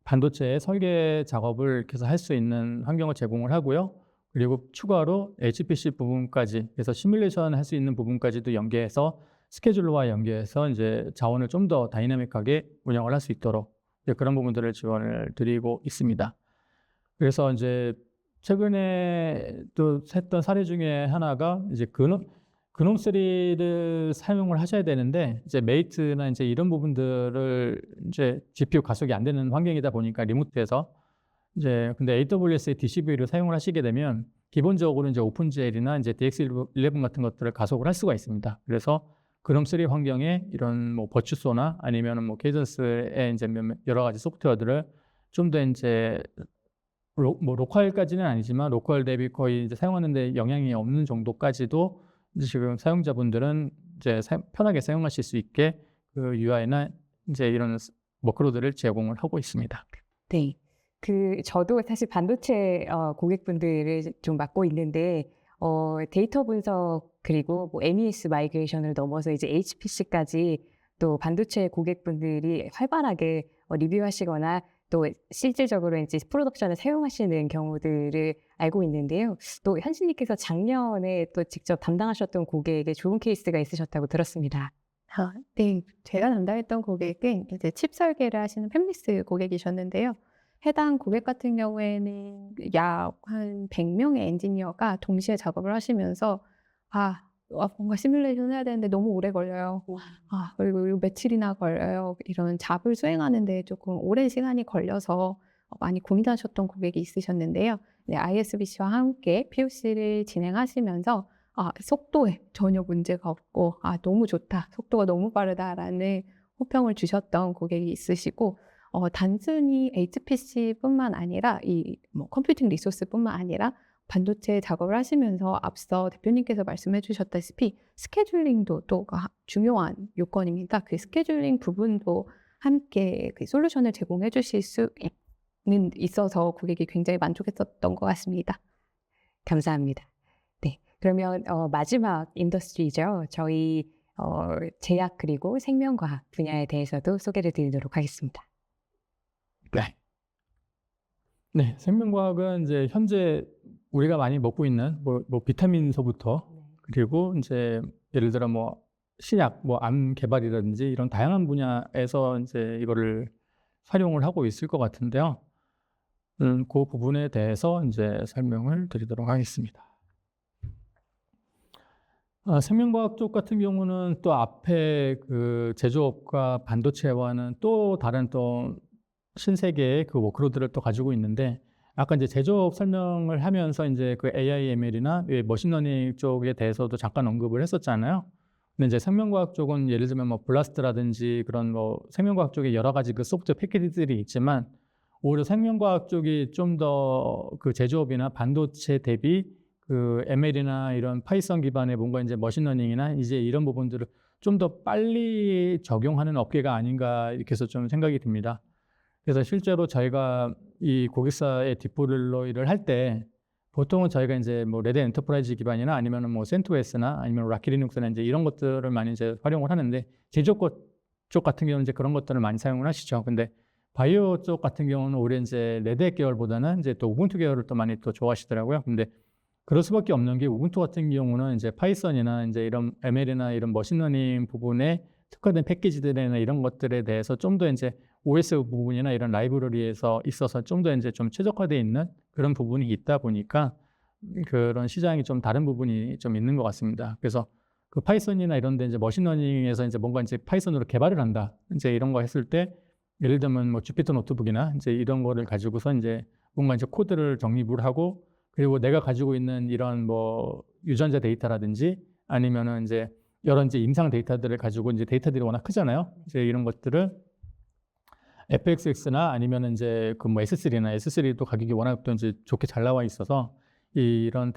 반도체의 설계 작업을 계속 할 수 있는 환경을 제공을 하고요. 그리고 추가로 HPC 부분까지 그래서 시뮬레이션 할 수 있는 부분까지도 연계해서 스케줄러와 연계해서 이제 자원을 좀 더 다이나믹하게 운영을 할 수 있도록 이제 그런 부분들을 지원을 드리고 있습니다. 그래서 이제 최근에 또 했던 사례 중에 하나가 이제 그놈3를 사용을 하셔야 되는데 이제 메이트나 이제 이런 부분들을 이제 GPU 가속이 안 되는 환경이다 보니까 리모트에서 이제 근데 AWS의 DCV를 사용을 하시게 되면 기본적으로 이제 오픈GL이나 이제 DX11 같은 것들을 가속을 할 수가 있습니다. 그래서 그놈3 환경에 이런 뭐 버추소나 아니면은 뭐 케이던스의 이제 여러 가지 소프트웨어들을 좀 더 이제 뭐 로컬까지는 아니지만 로컬 대비 거의 이제 사용하는데 영향이 없는 정도까지도 이제 지금 사용자분들은 이제 편하게 사용하실 수 있게 그 UI나 이제 이런 워크로드를 제공을 하고 있습니다. 네. 저도 사실 반도체 고객분들을 좀 맡고 있는데 데이터 분석 그리고 뭐 MES 마이그레이션을 넘어서 이제 HPC까지 또 반도체 고객분들이 활발하게 리뷰하시거나 또 실질적으로 이제 프로덕션에 사용하시는 경우들을 알고 있는데요. 또 현신님께서 작년에 또 직접 담당하셨던 고객에 좋은 케이스가 있으셨다고 들었습니다. 네, 제가 담당했던 고객은 이제 칩 설계를 하시는 팹리스 고객이셨는데요. 해당 고객 같은 경우에는 약 한 100명의 엔지니어가 동시에 작업을 하시면서 뭔가 시뮬레이션 해야 되는데 너무 오래 걸려요. 그리고 이거 며칠이나 걸려요. 이런 잡을 수행하는데 조금 오랜 시간이 걸려서 많이 고민하셨던 고객이 있으셨는데요. 네, ISBC와 함께 POC를 진행하시면서 속도에 전혀 문제가 없고 너무 좋다, 속도가 너무 빠르다라는 호평을 주셨던 고객이 있으시고 단순히 HPC뿐만 아니라 이 뭐 컴퓨팅 리소스뿐만 아니라 반도체 작업을 하시면서 앞서 대표님께서 말씀해 주셨다시피 스케줄링도 또 중요한 요건입니다. 그 스케줄링 부분도 함께 그 솔루션을 제공해 주실 수 있어서 고객이 굉장히 만족했었던 것 같습니다. 감사합니다. 네, 그러면 마지막 인더스트리죠. 저희 제약 그리고 생명과학 분야에 대해서도 소개를 드리도록 하겠습니다. 네, 생명과학은 이제 현재 우리가 많이 먹고 있는 뭐 비타민서부터 그리고 이제 예를 들어 뭐 신약, 뭐 암 개발이라든지 이런 다양한 분야에서 이제 이거를 활용을 하고 있을 것 같은데요. 그 부분에 대해서 이제 설명을 드리도록 하겠습니다. 생명과학 쪽 같은 경우는 또 앞에 그 제조업과 반도체와는 또 다른 또 신세계의 그 워크로드를 또 가지고 있는데 아까 이제 제조업 설명을 하면서 이제 그 AI, ML이나 머신러닝 쪽에 대해서도 잠깐 언급을 했었잖아요. 근데 이제 생명과학 쪽은 예를 들면 뭐 블라스트라든지 그런 뭐 생명과학 쪽에 여러 가지 그 소프트웨어 패키지들이 있지만 오히려 생명과학 쪽이 좀 더 그 제조업이나 반도체 대비 그 ML이나 이런 파이썬 기반의 뭔가 이제 머신러닝이나 이제 이런 부분들을 좀 더 빨리 적용하는 업계가 아닌가 이렇게 해서 좀 생각이 듭니다. 그래서 실제로 저희가 이 고객사의 디플로이를 할 때 보통은 저희가 이제 뭐 레드 엔터프라이즈 기반이나 아니면은 뭐 센토스나 아니면 라키 리눅스나 이제 이런 것들을 많이 이제 활용을 하는데 제조업 쪽 같은 경우는 이제 그런 것들을 많이 사용을 하시죠. 근데 바이오 쪽 같은 경우는 오히려 이제 레드 계열보다는 이제 또 우분투 계열을 또 많이 또 좋아하시더라고요. 근데 그럴 수밖에 없는 게 우분투 같은 경우는 이제 파이썬이나 이제 이런 ML이나 이런 머신러닝 부분에 특화된 패키지들이나 이런 것들에 대해서 좀 더 이제 OS 부분이나 이런 라이브러리에서 있어서 좀 더 이제 좀 최적화되어 있는 그런 부분이 있다 보니까 그런 시장이 좀 다른 부분이 좀 있는 것 같습니다. 그래서 그 파이썬이나 이런 데 이제 머신러닝에서 이제 뭔가 이제 파이썬으로 개발을 한다. 이제 이런 거 했을 때 예를 들면 뭐 주피터 노트북이나 이제 이런 거를 가지고서 이제 뭔가 이제 코드를 정립을 하고 그리고 내가 가지고 있는 이런 뭐 유전자 데이터라든지 아니면은 이제 여러 이제 임상 데이터들을 가지고 이제 데이터들이 워낙 크잖아요. 이제 이런 것들을 FXX나 아니면 이제 그 뭐 S3나 S3도 가격이 워낙 또 이제 좋게 잘 나와 있어서 이런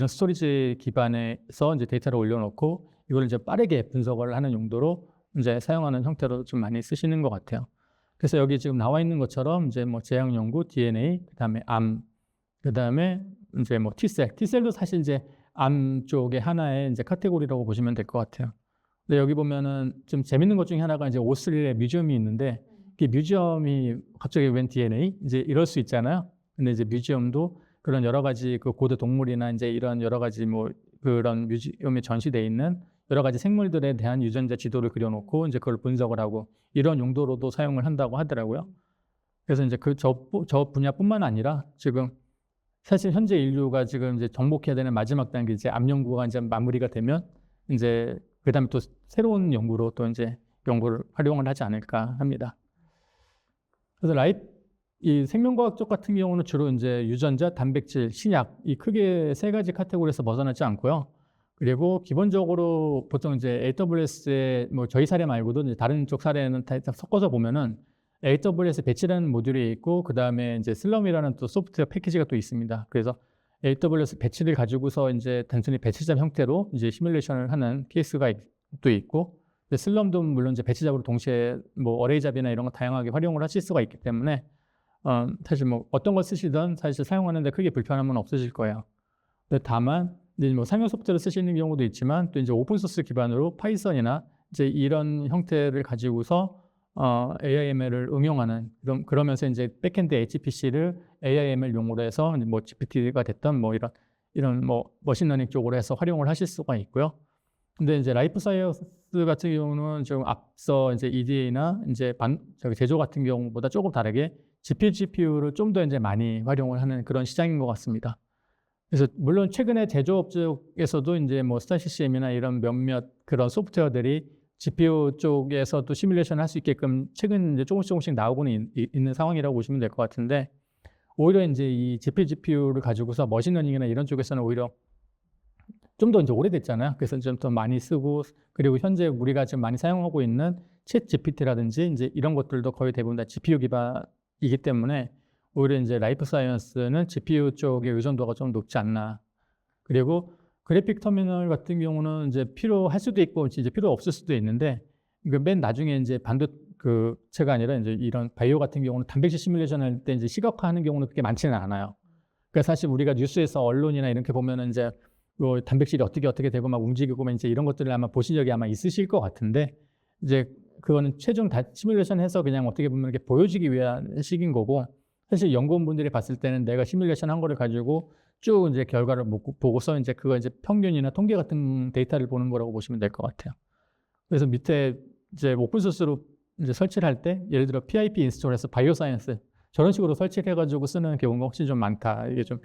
스토리지 기반에서 이제 데이터를 올려놓고 이걸 이제 빠르게 분석을 하는 용도로 이제 사용하는 형태로 좀 많이 쓰시는 것 같아요. 그래서 여기 지금 나와 있는 것처럼 이제 뭐 제약 연구, DNA, 그다음에 암, 그다음에 이제 뭐 T셀도 사실 이제 암 쪽의 하나의 이제 카테고리라고 보시면 될 것 같아요. 근데 여기 보면은 좀 재밌는 것 중에 하나가 이제 오스트레일리아 뮤지엄이 있는데 이 뮤지엄이 갑자기 웬 DNA 이제 이럴 수 있잖아요. 근데 이제 뮤지엄도 그런 여러 가지 그 고대 동물이나 이제 이런 여러 가지 뭐 그런 뮤지엄에 전시돼 있는 여러 가지 생물들에 대한 유전자 지도를 그려놓고 이제 그걸 분석을 하고 이런 용도로도 사용을 한다고 하더라고요. 그래서 이제 저 분야뿐만 아니라 지금 사실 현재 인류가 지금 이제 정복해야 되는 마지막 단계 이제 암 연구가 이제 마무리가 되면 이제 그다음에 또 새로운 연구로 또 이제 연구를 활용을 하지 않을까 합니다. 그래서 이 생명과학 쪽 같은 경우는 주로 이제 유전자, 단백질, 신약 이 크게 세 가지 카테고리에서 벗어나지 않고요. 그리고 기본적으로 보통 이제 AWS의 뭐 저희 사례 말고도 이제 다른 쪽 사례는 다 섞어서 보면은 AWS 배치라는 모듈이 있고 그 다음에 이제 슬럼이라는 또 소프트웨어 패키지가 또 있습니다. 그래서 AWS 배치를 가지고서 이제 단순히 배치잡 형태로 이제 시뮬레이션을 하는 케이스가 또 있고 슬럼도 물론 이제 배치잡으로 동시에 뭐 어레이잡이나 이런 거 다양하게 활용을 하실 수가 있기 때문에 사실 뭐 어떤 걸 쓰시든 사실 사용하는데 크게 불편함은 없으실 거예요. 근데 다만 이제 뭐 상용 소프트웨어를 쓰시는 경우도 있지만 또 이제 오픈 소스 기반으로 파이썬이나 이제 이런 형태를 가지고서 AIML을 응용하는 그러면서 이제 백엔드 HPC를 AIML 용어로 해서 뭐 GPT가 됐던 뭐 이런 뭐 머신러닝 쪽으로 해서 활용을 하실 수가 있고요. 근데 이제 라이프 사이언스 같은 경우는 좀 앞서 이제 EDA나 이제 제조 같은 경우보다 조금 다르게 GPU를 좀 더 이제 많이 활용을 하는 그런 시장인 것 같습니다. 그래서 물론 최근에 제조업 쪽에서도 이제 뭐 스타CCM이나 이런 몇몇 그런 소프트웨어들이 GPU 쪽에서도 시뮬레이션을 할 수 있게끔 최근 이제 조금씩 나오고는 있는 상황이라고 보시면 될 것 같은데 오히려 이제 이 GPU를 가지고서 머신러닝이나 이런 쪽에서는 오히려 좀 더 이제 오래됐잖아요. 그래서 좀 더 많이 쓰고 그리고 현재 우리가 지금 많이 사용하고 있는 챗 GPT라든지 이제 이런 것들도 거의 대부분 다 GPU 기반이기 때문에 오히려 이제 라이프 사이언스는 GPU 쪽의 의존도가 좀 높지 않나. 그리고 그래픽 터미널 같은 경우는 이제 필요할 수도 있고 이제 필요 없을 수도 있는데 맨 나중에 이제 반도체가 아니라 이제 이런 바이오 같은 경우는 단백질 시뮬레이션 할 때 이제 시각화하는 경우는 그렇게 많지는 않아요. 그러니까 사실 우리가 뉴스에서 언론이나 이렇게 보면은 이제 뭐 단백질이 어떻게 되고 막 움직이고 이제 이런 것들을 아마 보신 적이 아마 있으실 것 같은데 이제 그거는 최종 다 시뮬레이션해서 그냥 어떻게 보면 이렇게 보여주기 위한 식인 거고 사실 연구원분들이 봤을 때는 내가 시뮬레이션 한 거를 가지고 쭉 이제 결과를 보고서 이제 그거 이제 평균이나 통계 같은 데이터를 보는 거라고 보시면 될 것 같아요. 그래서 밑에 이제 오픈 소스로 이제 설치를 할 때 예를 들어 PIP 인스톨해서 바이오 사이언스 저런 식으로 설치를 해가지고 쓰는 경우가 훨씬 좀 많다. 이게 좀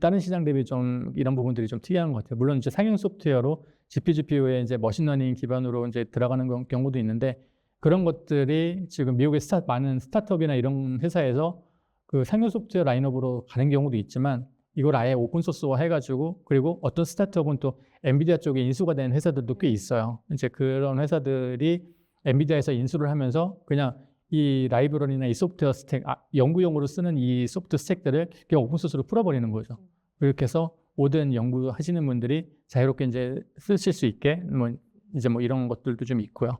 다른 시장 대비 좀 이런 부분들이 좀 특이한 것 같아요. 물론 이제 상용 소프트웨어로 GPU에 이제 머신러닝 기반으로 이제 들어가는 경우도 있는데 그런 것들이 지금 미국의 많은 스타트업이나 이런 회사에서 그 상용 소프트웨어 라인업으로 가는 경우도 있지만 이걸 아예 오픈 소스화 해가지고 그리고 어떤 스타트업은 또 엔비디아 쪽에 인수가 된 회사들도 꽤 있어요. 이제 그런 회사들이 엔비디아에서 인수를 하면서 그냥 이 라이브러리나 이 소프트웨어 스택, 연구용으로 쓰는 이 소프트 스택들을 그냥 오픈 소스로 풀어버리는 거죠. 그렇게 해서 모든 연구하시는 분들이 자유롭게 이제 쓰실 수 있게 뭐 이제 뭐 이런 것들도 좀 있고요.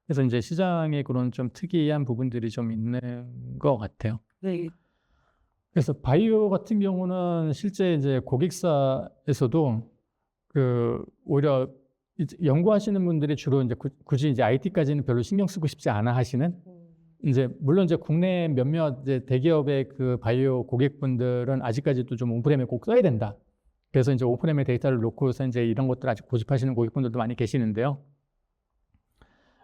그래서 이제 시장에 그런 좀 특이한 부분들이 좀 있는 것 같아요. 네. 그래서 바이오 같은 경우는 실제 이제 고객사에서도 오히려 이제 연구하시는 분들이 주로 이제 굳이 이제 IT까지는 별로 신경 쓰고 싶지 않아 하시는, 이제 물론 이제 국내 몇몇 이제 대기업의 그 바이오 고객분들은 아직까지도 좀 온프렘에 꼭 써야 된다. 그래서 이제 오프렘에 데이터를 놓고서 이제 이런 것들 아직 고집하시는 고객분들도 많이 계시는데요.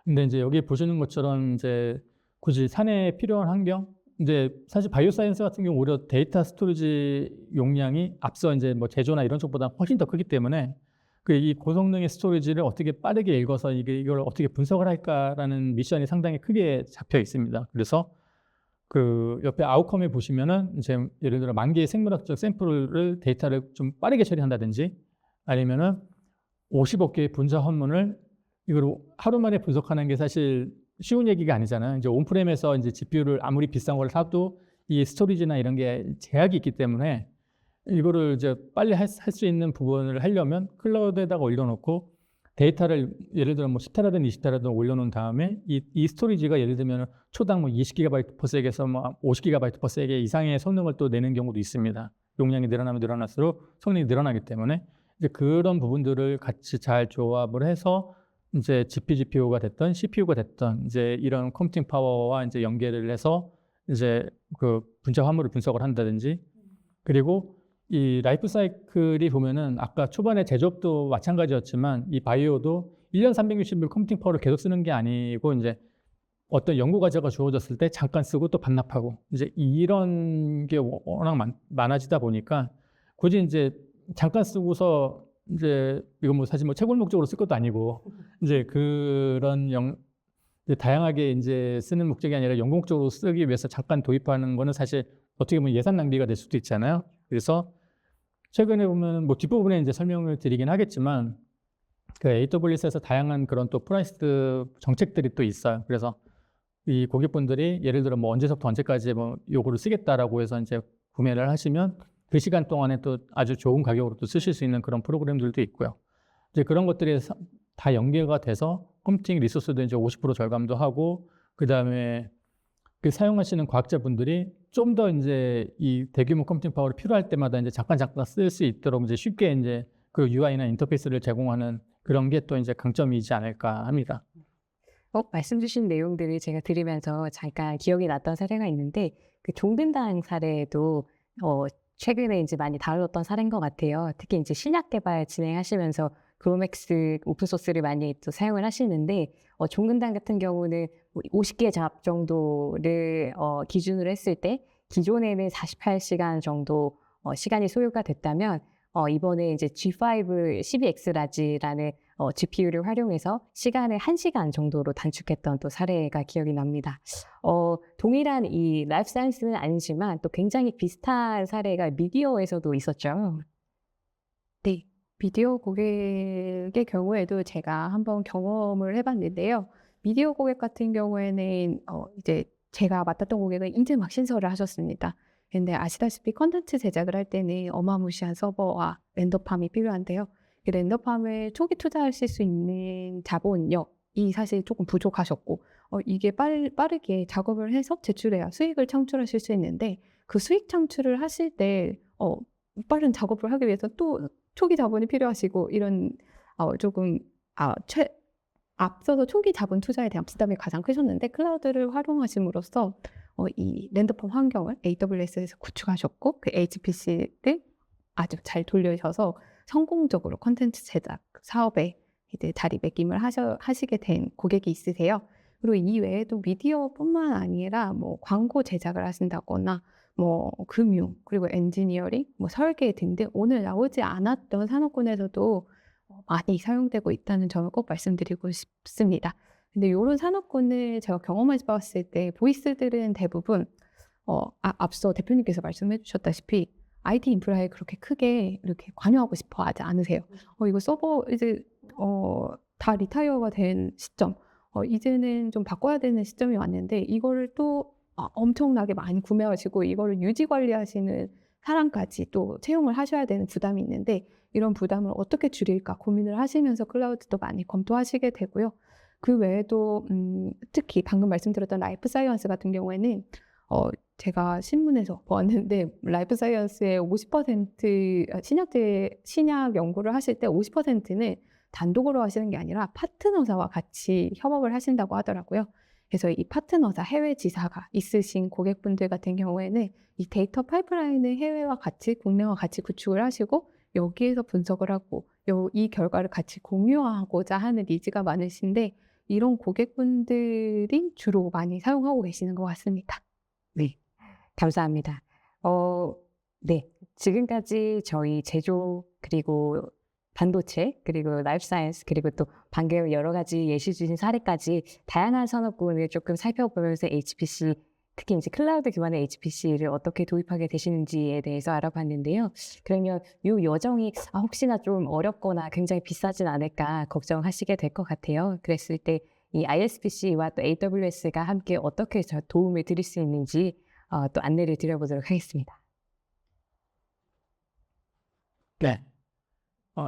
근데 이제 여기 보시는 것처럼 이제 굳이 산에 필요한 환경, 이제 사실 바이오 사이언스 같은 경우 오히려 데이터 스토리지 용량이 앞서 이제 뭐 제조나 이런 쪽보다 훨씬 더 크기 때문에 이 고성능의 스토리지를 어떻게 빠르게 읽어서 이걸 어떻게 분석을 할까라는 미션이 상당히 크게 잡혀 있습니다. 그래서 그 옆에 아웃컴에 보시면은 이제 예를 들어 10,000개의 생물학적 샘플을 데이터를 좀 빠르게 처리한다든지, 아니면은 50억 개의 분자 한문을 이걸 하루 만에 분석하는 게 사실 쉬운 얘기가 아니잖아요. 이제 온프렘에서 이제 GPU를 아무리 비싼 걸 사도 이 스토리지나 이런 게 제약이 있기 때문에 이거를 이제 빨리 할 수 있는 부분을 하려면 클라우드에다가 올려놓고 데이터를 예를 들어 뭐 10테라든 20테라든 올려놓은 다음에 이 스토리지가 예를 들면 초당 뭐 20GB/s에서 뭐 50GB/s 이상의 성능을 또 내는 경우도 있습니다. 용량이 늘어나면 늘어날수록 성능이 늘어나기 때문에 이제 그런 부분들을 같이 잘 조합을 해서 이제 GPGPU가 됐던 CPU가 됐던 이제 이런 컴퓨팅 파워와 이제 연계를 해서 이제 그 분자 화물을 분석을 한다든지, 그리고 이 라이프 사이클이 보면은 아까 초반에 제조업도 마찬가지였지만 이 바이오도 1년 360일 컴퓨팅 파워를 계속 쓰는 게 아니고 이제 어떤 연구 과제가 주어졌을 때 잠깐 쓰고 또 반납하고 이제 이런 게 워낙 많아지다 보니까 굳이 이제 잠깐 쓰고서 이제 이거 뭐 사실 뭐 채굴 목적으로 쓸 것도 아니고 이제 그런 이제 다양하게 이제 쓰는 목적이 아니라 연구 목적으로 쓰기 위해서 잠깐 도입하는 거는 사실 어떻게 보면 예산 낭비가 될 수도 있잖아요. 그래서 최근에 보면 뭐 뒷부분에 이제 설명을 드리긴 하겠지만 그 AWS에서 다양한 그런 또 프라이스 정책들이 또 있어요. 그래서 이 고객분들이 예를 들어 뭐 언제서부터 언제까지 뭐 요거를 쓰겠다라고 해서 이제 구매를 하시면 그 시간 동안에 또 아주 좋은 가격으로 또 쓰실 수 있는 그런 프로그램들도 있고요. 이제 그런 것들이 다 연계가 돼서 컴퓨팅 리소스도 이제 50% 절감도 하고, 그 다음에 그 사용하시는 과학자분들이 좀 더 이제 이 대규모 컴퓨팅 파워를 필요할 때마다 이제 잠깐 쓸 수 있도록 이제 쉽게 이제 그 UI나 인터페이스를 제공하는 그런 게 또 이제 강점이지 않을까 합니다. 말씀 주신 내용들을 제가 들으면서 잠깐 기억이 났던 사례가 있는데, 그 종근당 사례도 최근에 이제 많이 다뤘던 사례인 것 같아요. 특히 이제 신약 개발 진행하시면서 그로맥스 오픈소스를 많이 또 사용을 하시는데, 종근당 같은 경우는 50개 잡 정도를 기준으로 했을 때 기존에는 48시간 정도 시간이 소요가 됐다면 이번에 이제 G5 12X 라지라는 GPU를 활용해서 시간을 1시간 정도로 단축했던 또 사례가 기억이 납니다. 동일한 이 라이프 사이언스는 아니지만 또 굉장히 비슷한 사례가 미디어에서도 있었죠. 네, 미디어 고객의 경우에도 제가 한번 경험을 해봤는데요. 미디어 고객 같은 경우에는 이제 제가 맡았던 고객은 이제 막 신설을 하셨습니다. 근데 아시다시피 컨텐츠 제작을 할 때는 어마무시한 서버와 렌더팜이 필요한데요. 그 렌더팜을 초기 투자하실 수 있는 자본력이 사실 조금 부족하셨고, 이게 빠르게 작업을 해서 제출해야 수익을 창출하실 수 있는데, 그 수익 창출을 하실 때 빠른 작업을 하기 위해서 또 초기 자본이 필요하시고, 이런 조금 앞서서 초기 자본 투자에 대한 부담이 가장 크셨는데, 클라우드를 활용하심으로써 이 랜드펌 환경을 AWS에서 구축하셨고, 그 HPC를 아주 잘 돌리셔서 성공적으로 콘텐츠 제작 사업에 이제 자리매김을 하시게 된 고객이 있으세요. 그리고 이 외에도 미디어뿐만 아니라 뭐 광고 제작을 하신다거나 뭐 금융, 그리고 엔지니어링, 뭐 설계 등등 오늘 나오지 않았던 산업군에서도 많이 사용되고 있다는 점을 꼭 말씀드리고 싶습니다. 근데 이런 산업군을 제가 경험해 봤을 때 보이스들은 대부분 앞서 대표님께서 말씀해 주셨다시피 IT 인프라에 그렇게 크게 이렇게 관여하고 싶어 하지 않으세요. 이거 서버 이제 다 리타이어가 된 시점, 이제는 좀 바꿔야 되는 시점이 왔는데 이거를 또 엄청나게 많이 구매하시고 이거를 유지 관리하시는 사람까지 또 채용을 하셔야 되는 부담이 있는데, 이런 부담을 어떻게 줄일까 고민을 하시면서 클라우드도 많이 검토하시게 되고요. 그 외에도 특히 방금 말씀드렸던 라이프 사이언스 같은 경우에는 제가 신문에서 보았는데 라이프 사이언스의 50% 신약 연구를 하실 때 50%는 단독으로 하시는 게 아니라 파트너사와 같이 협업을 하신다고 하더라고요. 그래서 이 파트너사, 해외 지사가 있으신 고객분들 같은 경우에는 이 데이터 파이프라인을 해외와 같이, 국내와 같이 구축을 하시고 여기에서 분석을 하고 이 결과를 같이 공유하고자 하는 니즈가 많으신데 이런 고객분들이 주로 많이 사용하고 계시는 것 같습니다. 네, 감사합니다. 네, 지금까지 저희 제조 그리고 반도체 그리고 라이프 사이언스 그리고 또 방금 여러 가지 예시 주신 사례까지 다양한 산업군을 조금 살펴보면서 HPC 특히 이제 클라우드 기반의 HPC를 어떻게 도입하게 되시는지에 대해서 알아봤는데요. 그러면 이 여정이 혹시나 좀 어렵거나 굉장히 비싸진 않을까 걱정하시게 될 것 같아요. 그랬을 때 이 ISPC와 또 AWS가 함께 어떻게 도움을 드릴 수 있는지 또 안내를 드려보도록 하겠습니다. 네.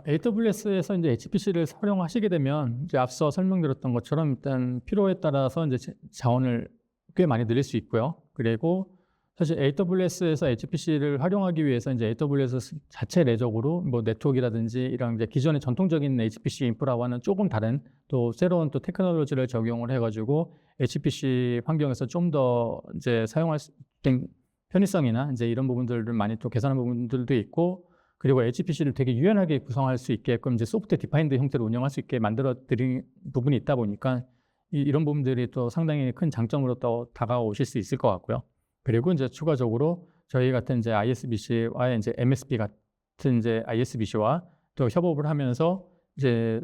AWS에서 이제 HPC를 활용하시게 되면 이제 앞서 설명드렸던 것처럼 일단 필요에 따라서 이제 자원을 꽤 많이 늘릴 수 있고요. 그리고 사실 AWS에서 HPC를 활용하기 위해서 이제 AWS 자체 내적으로 뭐 네트워크라든지 이런 이제 기존의 전통적인 HPC 인프라와는 조금 다른 또 새로운 또 테크놀로지를 적용을 해가지고 HPC 환경에서 좀 더 이제 사용할 수 있는 편의성이나 이제 이런 부분들을 많이 또 개선한 부분들도 있고 그리고 HPC를 되게 유연하게 구성할 수 있게끔 이제 소프트웨어 디파인드 형태로 운영할 수 있게 만들어 드린 부분이 있다 보니까 이런 부분들이 또 상당히 큰 장점으로 또 다가오실 수 있을 것 같고요. 그리고 이제 추가적으로 저희 같은 이제 ISBC와 이제 MSP 같은 이제 ISBC와 또 협업을 하면서 이제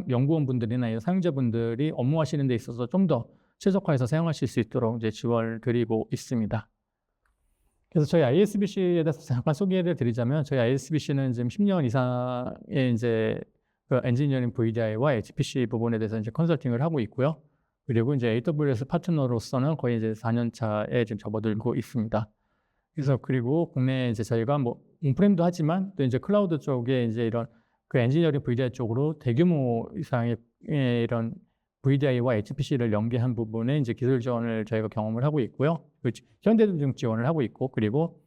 연구원분들이나 사용자분들이 업무하시는 데 있어서 좀 더 최적화해서 사용하실 수 있도록 이제 지원을 드리고 있습니다. 그래서 저희 ISBC에 대해서 잠깐 소개를 드리자면 저희 ISBC는 지금 10년 이상의 이제 그 엔지니어링 VDI와 HPC 부분에 대해서 이제 컨설팅을 하고 있고요. 그리고 이제 AWS 파트너로서는 거의 이제 4년 차에 지금 접어들고 있습니다. 그래서 그리고 국내에 이제 저희가 뭐 온프렘도 하지만 또 이제 클라우드 쪽에 이제 이런 그 엔지니어링 VDI 쪽으로 대규모 이상의 이런 VDI와 HPC를 연계한 부분에 이제 기술 지원을 저희가 경험을 하고 있고요. 현대도 좀 지원을 하고 있고 그리고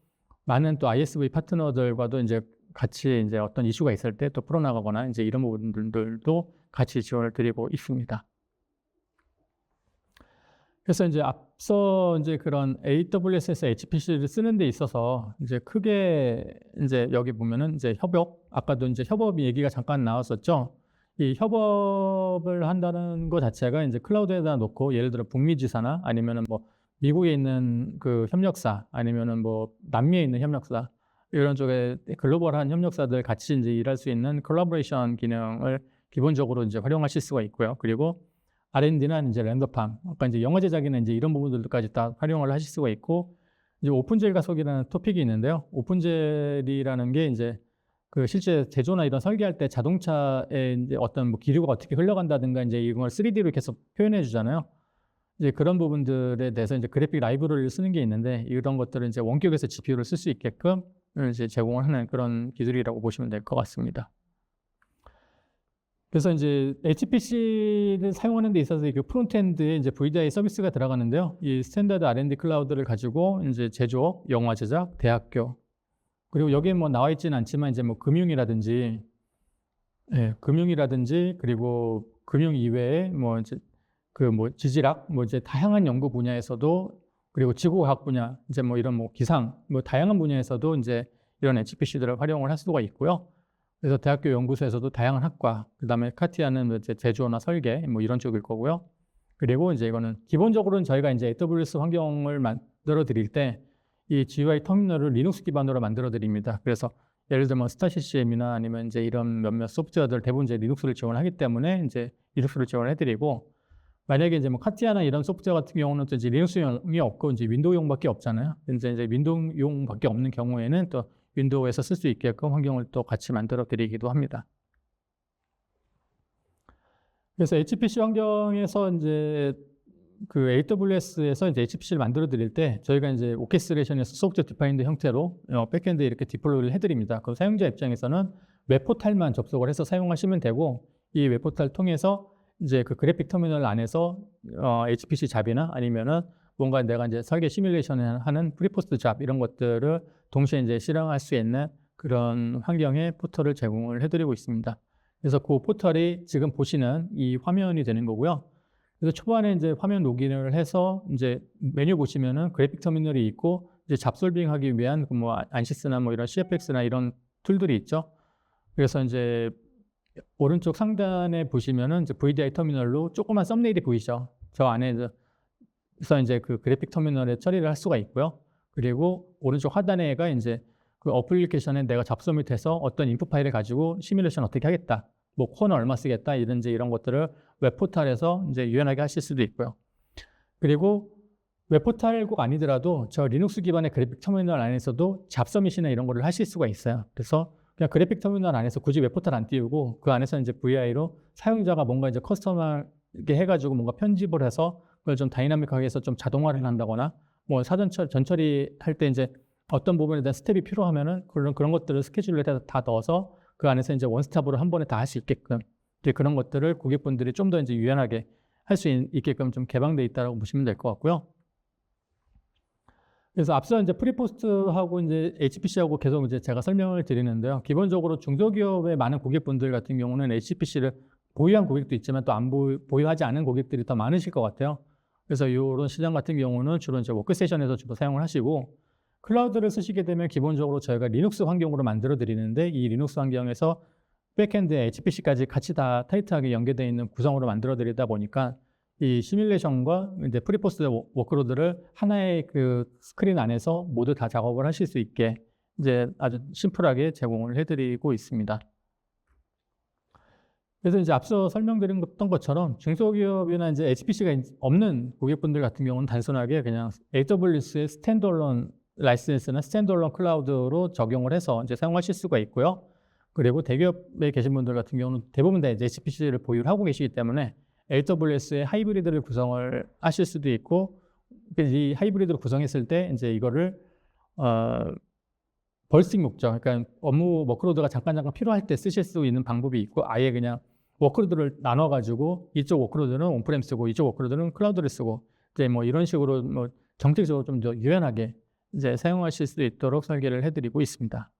많은 또 ISV 파트너들과도 이제 같이 이제 어떤 이슈가 있을 때 또 풀어나가거나 이제 이런 부분들도 같이 지원을 드리고 있습니다. 그래서 이제 앞서 이제 그런 AWS에서 HPC를 쓰는 데 있어서 이제 크게 이제 여기 보면은 이제 협업, 아까도 이제 협업 얘기가 잠깐 나왔었죠. 이 협업을 한다는 것 자체가 이제 클라우드에다 놓고 예를 들어 북미 지사나 아니면은 뭐 미국에 있는 그 협력사 아니면은 뭐 남미에 있는 협력사 이런 쪽에 글로벌한 협력사들 같이 이제 일할 수 있는 콜라보레이션 기능을 기본적으로 이제 활용하실 수가 있고요. 그리고 R&D나 이제 렌더팜, 아까 이제 영어 제작이나 이제 이런 부분들까지 다 활용을 하실 수가 있고, 이제 오픈젤 가속이라는 토픽이 있는데요. 오픈젤이라는 게 이제 그 실제 제조나 이런 설계할 때 자동차에 이제 어떤 뭐 기류가 어떻게 흘러간다든가 이제 이걸 3D로 계속 표현해 주잖아요. 이제 그런 부분들에 대해서 이제 그래픽 라이브러리를 쓰는 게 있는데 이런 것들은 이제 원격에서 GPU를 쓸 수 있게끔 이제 제공을 하는 그런 기술이라고 보시면 될 것 같습니다. 그래서 이제 HPC를 사용하는 데 있어서 그 프론트엔드에 이제 VDI 서비스가 들어가는데요. 이 스탠다드 R&D 클라우드를 가지고 이제 제조업, 영화 제작, 대학교 그리고 여기에 뭐 나와 있지는 않지만 이제 뭐 금융이라든지 그리고 금융 이외에 뭐 이제 그 뭐 지질학 뭐 이제 다양한 연구 분야에서도 그리고 지구과학 분야 이제 뭐 이런 뭐 기상 뭐 다양한 분야에서도 이제 이런 HPC들을 활용을 할 수가 있고요. 그래서 대학교 연구소에서도 다양한 학과, 그다음에 카티아는 이제 제조나 설계 뭐 이런 쪽일 거고요. 그리고 이제 이거는 기본적으로는 저희가 이제 AWS 환경을 만들어 드릴 때 이 GUI 터미널을 리눅스 기반으로 만들어 드립니다. 그래서 예를 들면 스타CCM이나 아니면 이제 이런 몇몇 소프트웨어들 대부분 이제 리눅스를 지원하기 때문에 이제 리눅스를 지원해 드리고 만약에 이제 뭐 카티아나 이런 소프트웨어 같은 경우는 또 이제 리눅스용이 없고 이제 윈도우용밖에 없잖아요. 이제 윈도우용밖에 없는 경우에는 또 윈도우에서 쓸 수 있게끔 환경을 또 같이 만들어 드리기도 합니다. 그래서 HPC 환경에서 이제 그 AWS에서 이제 HPC를 만들어 드릴 때 저희가 이제 오케스트레이션에서 소프트웨어 디파인드 형태로 백엔드에 이렇게 디플로이를 해드립니다. 그럼 사용자 입장에서는 웹포탈만 접속을 해서 사용하시면 되고 이 웹포탈 통해서 이제 그 그래픽 터미널 안에서 HPC 잡이나 아니면은 뭔가 내가 이제 설계 시뮬레이션을 하는 프리포스트 잡 이런 것들을 동시에 이제 실행할 수 있는 그런 환경의 포털을 제공을 해드리고 있습니다. 그래서 그 포털이 지금 보시는 이 화면이 되는 거고요. 그래서 초반에 이제 화면 로그인을 해서 이제 메뉴 보시면은 그래픽 터미널이 있고 이제 잡솔빙하기 위한 뭐 안시스나 뭐 이런 CFX나 이런 툴들이 있죠. 그래서 이제 오른쪽 상단에 보시면은 이제 VDI 터미널로 조그만 썸네일이 보이죠. 저 안에 그래서 이제 그 그래픽 터미널에 처리를 할 수가 있고요. 그리고 오른쪽 하단에가 이제 그 어플리케이션에 내가 접속이 돼서 어떤 인풋 파일을 가지고 시뮬레이션 어떻게 하겠다, 뭐 코너 얼마 쓰겠다 이런지 이런 것들을 웹 포털에서 이제 유연하게 하실 수도 있고요. 그리고 웹 포털 꼭 아니더라도 저 리눅스 기반의 그래픽 터미널 안에서도 잡서밋이나 이런 거를 하실 수가 있어요. 그래서 그냥 그래픽 터미널 안에서 굳이 웹 포털 안 띄우고 그 안에서 이제 VI로 사용자가 뭔가 이제 커스텀하게 해가지고 뭔가 편집을 해서 그걸 좀 다이나믹하게 해서 좀 자동화를 한다거나 뭐 사전 전처리 할 때 이제 어떤 부분에 대한 스텝이 필요하면은 그런 것들을 스케줄에 다 넣어서 그 안에서 이제 원스톱으로 한 번에 다 할 수 있게끔 이제 그런 것들을 고객분들이 좀 더 이제 유연하게 할 수 있게끔 좀 개방돼 있다라고 보시면 될 것 같고요. 그래서 앞서 이제 프리포스트하고 이제 HPC하고 계속 이제 제가 설명을 드리는데요. 기본적으로 중소기업의 많은 고객분들 같은 경우는 HPC를 보유한 고객도 있지만 또 안 보유하지 않은 고객들이 더 많으실 것 같아요. 그래서 이런 시장 같은 경우는 주로 이제 워크스테이션에서 주로 사용을 하시고 클라우드를 쓰시게 되면 기본적으로 저희가 리눅스 환경으로 만들어 드리는데 이 리눅스 환경에서 백엔드에 HPC까지 같이 다 타이트하게 연계되어 있는 구성으로 만들어 드리다 보니까 이 시뮬레이션과 이제 프리포스트 워크로드를 하나의 그 스크린 안에서 모두 다 작업을 하실 수 있게 이제 아주 심플하게 제공을 해드리고 있습니다. 그래서 이제 앞서 설명드렸던 것처럼 중소기업이나 이제 HPC가 없는 고객분들 같은 경우는 단순하게 그냥 AWS의 스탠드얼론 라이센스나 스탠드얼론 클라우드로 적용을 해서 이제 사용하실 수가 있고요. 그리고 대기업에 계신 분들 같은 경우는 대부분 다 이제 HPC를 보유를 하고 계시기 때문에 AWS의 하이브리드를 구성을 하실 수도 있고 이 하이브리드를 구성했을 때 이제 이거를 벌스팅 목적, 그러니까 업무 워크로드가 잠깐 필요할 때 쓰실 수 있는 방법이 있고 아예 그냥 워크로드를 나눠가지고 이쪽 워크로드는 온프렘 쓰고 이쪽 워크로드는 클라우드를 쓰고 이제 뭐 이런 식으로 뭐 정책적으로 좀 더 유연하게 이제 사용하실 수 있도록 설계를 해드리고 있습니다.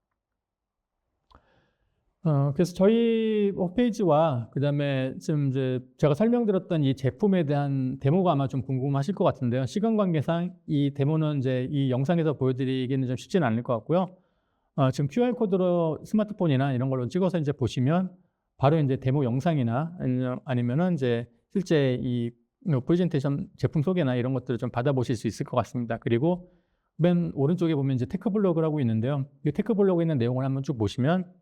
그래서 저희 홈페이지와 그다음에 지금 이제 제가 설명드렸던 이 제품에 대한 데모가 아마 좀 궁금하실 것 같은데요. 시간 관계상 이 데모는 이제 이 영상에서 보여드리기는 좀 쉽지는 않을 것 같고요. 지금 QR 코드로 스마트폰이나 이런 걸로 찍어서 이제 보시면 바로 이제 데모 영상이나 아니면은 이제 실제 이 프레젠테이션 제품 소개나 이런 것들을 좀 받아보실 수 있을 것 같습니다. 그리고 맨 오른쪽에 보면 이제 테크 블로그라고 있는데요. 이 테크 블로그에 있는 내용을 한번 쭉 보시면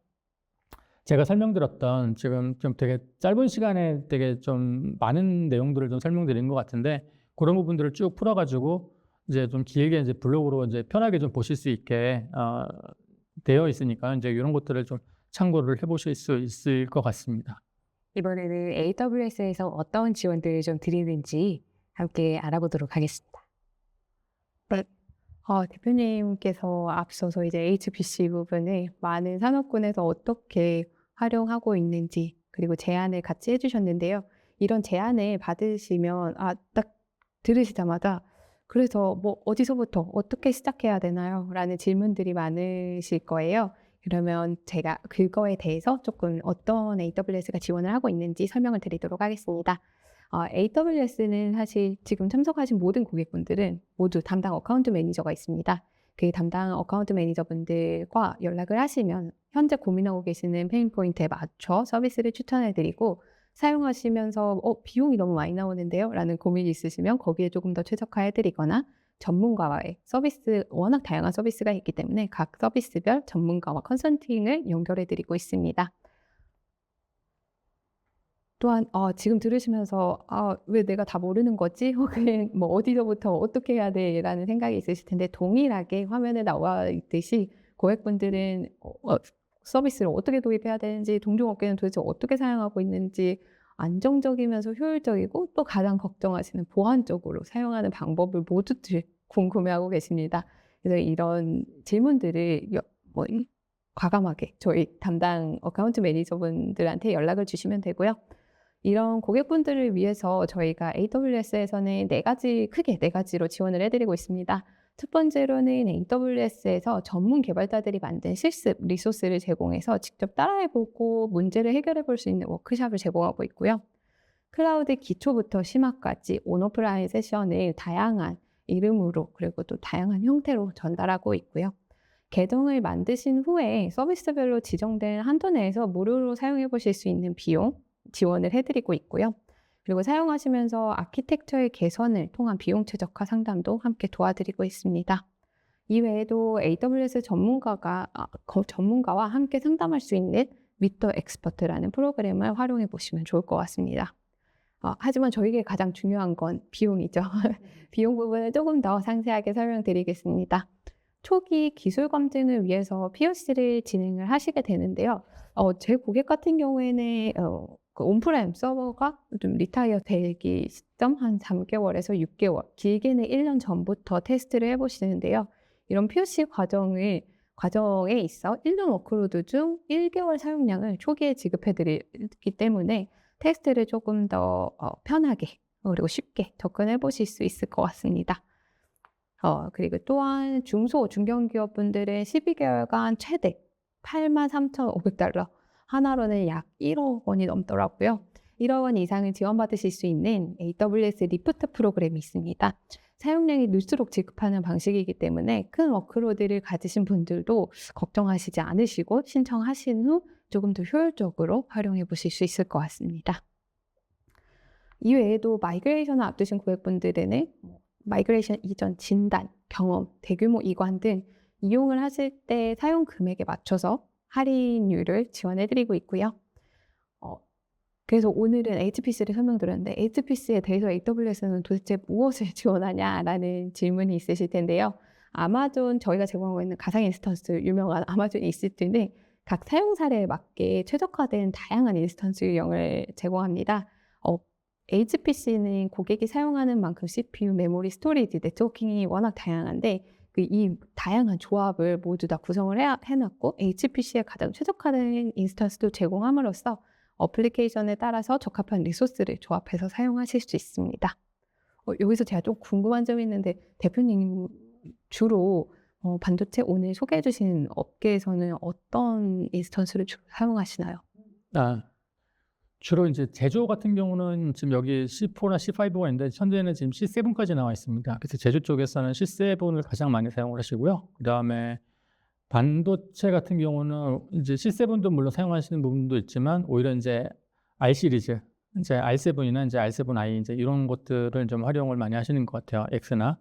제가 설명드렸던 지금 좀 되게 짧은 시간에 되게 좀 많은 내용들을 좀 설명드린 것 같은데 그런 부분들을 쭉 풀어가지고 이제 좀 길게 이제 블로그로 이제 편하게 좀 보실 수 있게 되어 있으니까 이제 이런 것들을 좀 참고를 해보실 수 있을 것 같습니다. 이번에는 AWS에서 어떤 지원들을 좀 드리는지 함께 알아보도록 하겠습니다. 대표님께서 앞서서 이제 HPC 부분을 많은 산업군에서 어떻게 활용하고 있는지 그리고 제안을 같이 해주셨는데요. 이런 제안을 받으시면 딱 들으시자마자 그래서 뭐 어디서부터 어떻게 시작해야 되나요? 라는 질문들이 많으실 거예요. 그러면 제가 그거에 대해서 조금 어떤 AWS가 지원을 하고 있는지 설명을 드리도록 하겠습니다. AWS는 사실 지금 참석하신 모든 고객분들은 모두 담당 어카운트 매니저가 있습니다. 그 담당 어카운트 매니저분들과 연락을 하시면 현재 고민하고 계시는 페인 포인트에 맞춰 서비스를 추천해드리고 사용하시면서 비용이 너무 많이 나오는데요? 라는 고민이 있으시면 거기에 조금 더 최적화해드리거나 전문가와의 서비스, 워낙 다양한 서비스가 있기 때문에 각 서비스별 전문가와 컨설팅을 연결해드리고 있습니다. 또한 지금 들으시면서 왜 내가 다 모르는 거지? 혹은 뭐 어디서부터 어떻게 해야 돼? 라는 생각이 있으실 텐데 동일하게 화면에 나와 있듯이 고객분들은 서비스를 어떻게 도입해야 되는지, 동종업계는 도대체 어떻게 사용하고 있는지 안정적이면서 효율적이고 또 가장 걱정하시는 보안적으로 사용하는 방법을 모두들 궁금해하고 계십니다. 그래서 이런 질문들을 과감하게 저희 담당 어카운트 매니저분들한테 연락을 주시면 되고요. 이런 고객분들을 위해서 저희가 AWS에서는 크게 네 가지로 지원을 해드리고 있습니다. 첫 번째로는 AWS에서 전문 개발자들이 만든 실습 리소스를 제공해서 직접 따라해보고 문제를 해결해볼 수 있는 워크숍을 제공하고 있고요. 클라우드 기초부터 심화까지 온오프라인 세션을 다양한 이름으로 그리고 또 다양한 형태로 전달하고 있고요. 계정을 만드신 후에 서비스별로 지정된 한도 내에서 무료로 사용해 보실 수 있는 비용 지원을 해드리고 있고요. 그리고 사용하시면서 아키텍처의 개선을 통한 비용 최적화 상담도 함께 도와드리고 있습니다. 이외에도 AWS 전문가와 함께 상담할 수 있는 Meet the Expert라는 프로그램을 활용해 보시면 좋을 것 같습니다. 하지만 저에게 가장 중요한 건 비용이죠. 비용 부분을 조금 더 상세하게 설명드리겠습니다. 초기 기술 검증을 위해서 POC를 진행을 하시게 되는데요. 제 고객 같은 경우에는 그 온프레임 서버가 좀 리타이어 되기 시점 한 3개월에서 6개월, 길게는 1년 전부터 테스트를 해보시는데요. 이런 POC 과정에 있어 1년 워크로드 중 1개월 사용량을 초기에 지급해드리기 때문에 테스트를 조금 더 편하게 그리고 쉽게 접근해 보실 수 있을 것 같습니다. 그리고 또한 중견기업분들은 12개월간 최대 83,500달러, 하나로는 약 1억 원이 넘더라고요. 1억 원 이상을 지원받으실 수 있는 AWS 리프트 프로그램이 있습니다. 사용량이 늘수록 지급하는 방식이기 때문에 큰 워크로드를 가지신 분들도 걱정하시지 않으시고 신청하신 후 조금 더 효율적으로 활용해 보실 수 있을 것 같습니다. 이외에도 마이그레이션을 앞두신 고객분들에는 마이그레이션 이전 진단, 경험, 대규모 이관 등 이용을 하실 때 사용 금액에 맞춰서 할인율을 지원해드리고 있고요. 그래서 오늘은 HPC를 설명드렸는데 HPC에 대해서 AWS는 도대체 무엇을 지원하냐라는 질문이 있으실 텐데요. 아마존 저희가 제공하고 있는 가상 인스턴스 유명한 아마존 EC2는 각 사용 사례에 맞게 최적화된 다양한 인스턴스형을 제공합니다. HPC는 고객이 사용하는 만큼 CPU, 메모리, 스토리지, 네트워킹이 워낙 다양한데 이 다양한 조합을 모두 다 구성을 해놨고 HPC에 가장 최적화된 인스턴스도 제공함으로써 어플리케이션에 따라서 적합한 리소스를 조합해서 사용하실 수 있습니다. 여기서 제가 좀 궁금한 점이 있는데 대표님 주로 반도체 오늘 소개해 주신 업계에서는 어떤 인스턴스를 주로 사용하시나요? 주로 이제 제조 같은 경우는 지금 여기 C4나 C5가 있는데 현재는 지금 C7까지 나와 있습니다. 그래서 제조 쪽에서는 C7을 가장 많이 사용을 하시고요. 그다음에 반도체 같은 경우는 이제 C7도 물론 사용하시는 부분도 있지만 오히려 이제 R 시리즈, 이제 R7이나 이제 R7i 이제 이런 것들을 좀 활용을 많이 하시는 것 같아요. X나.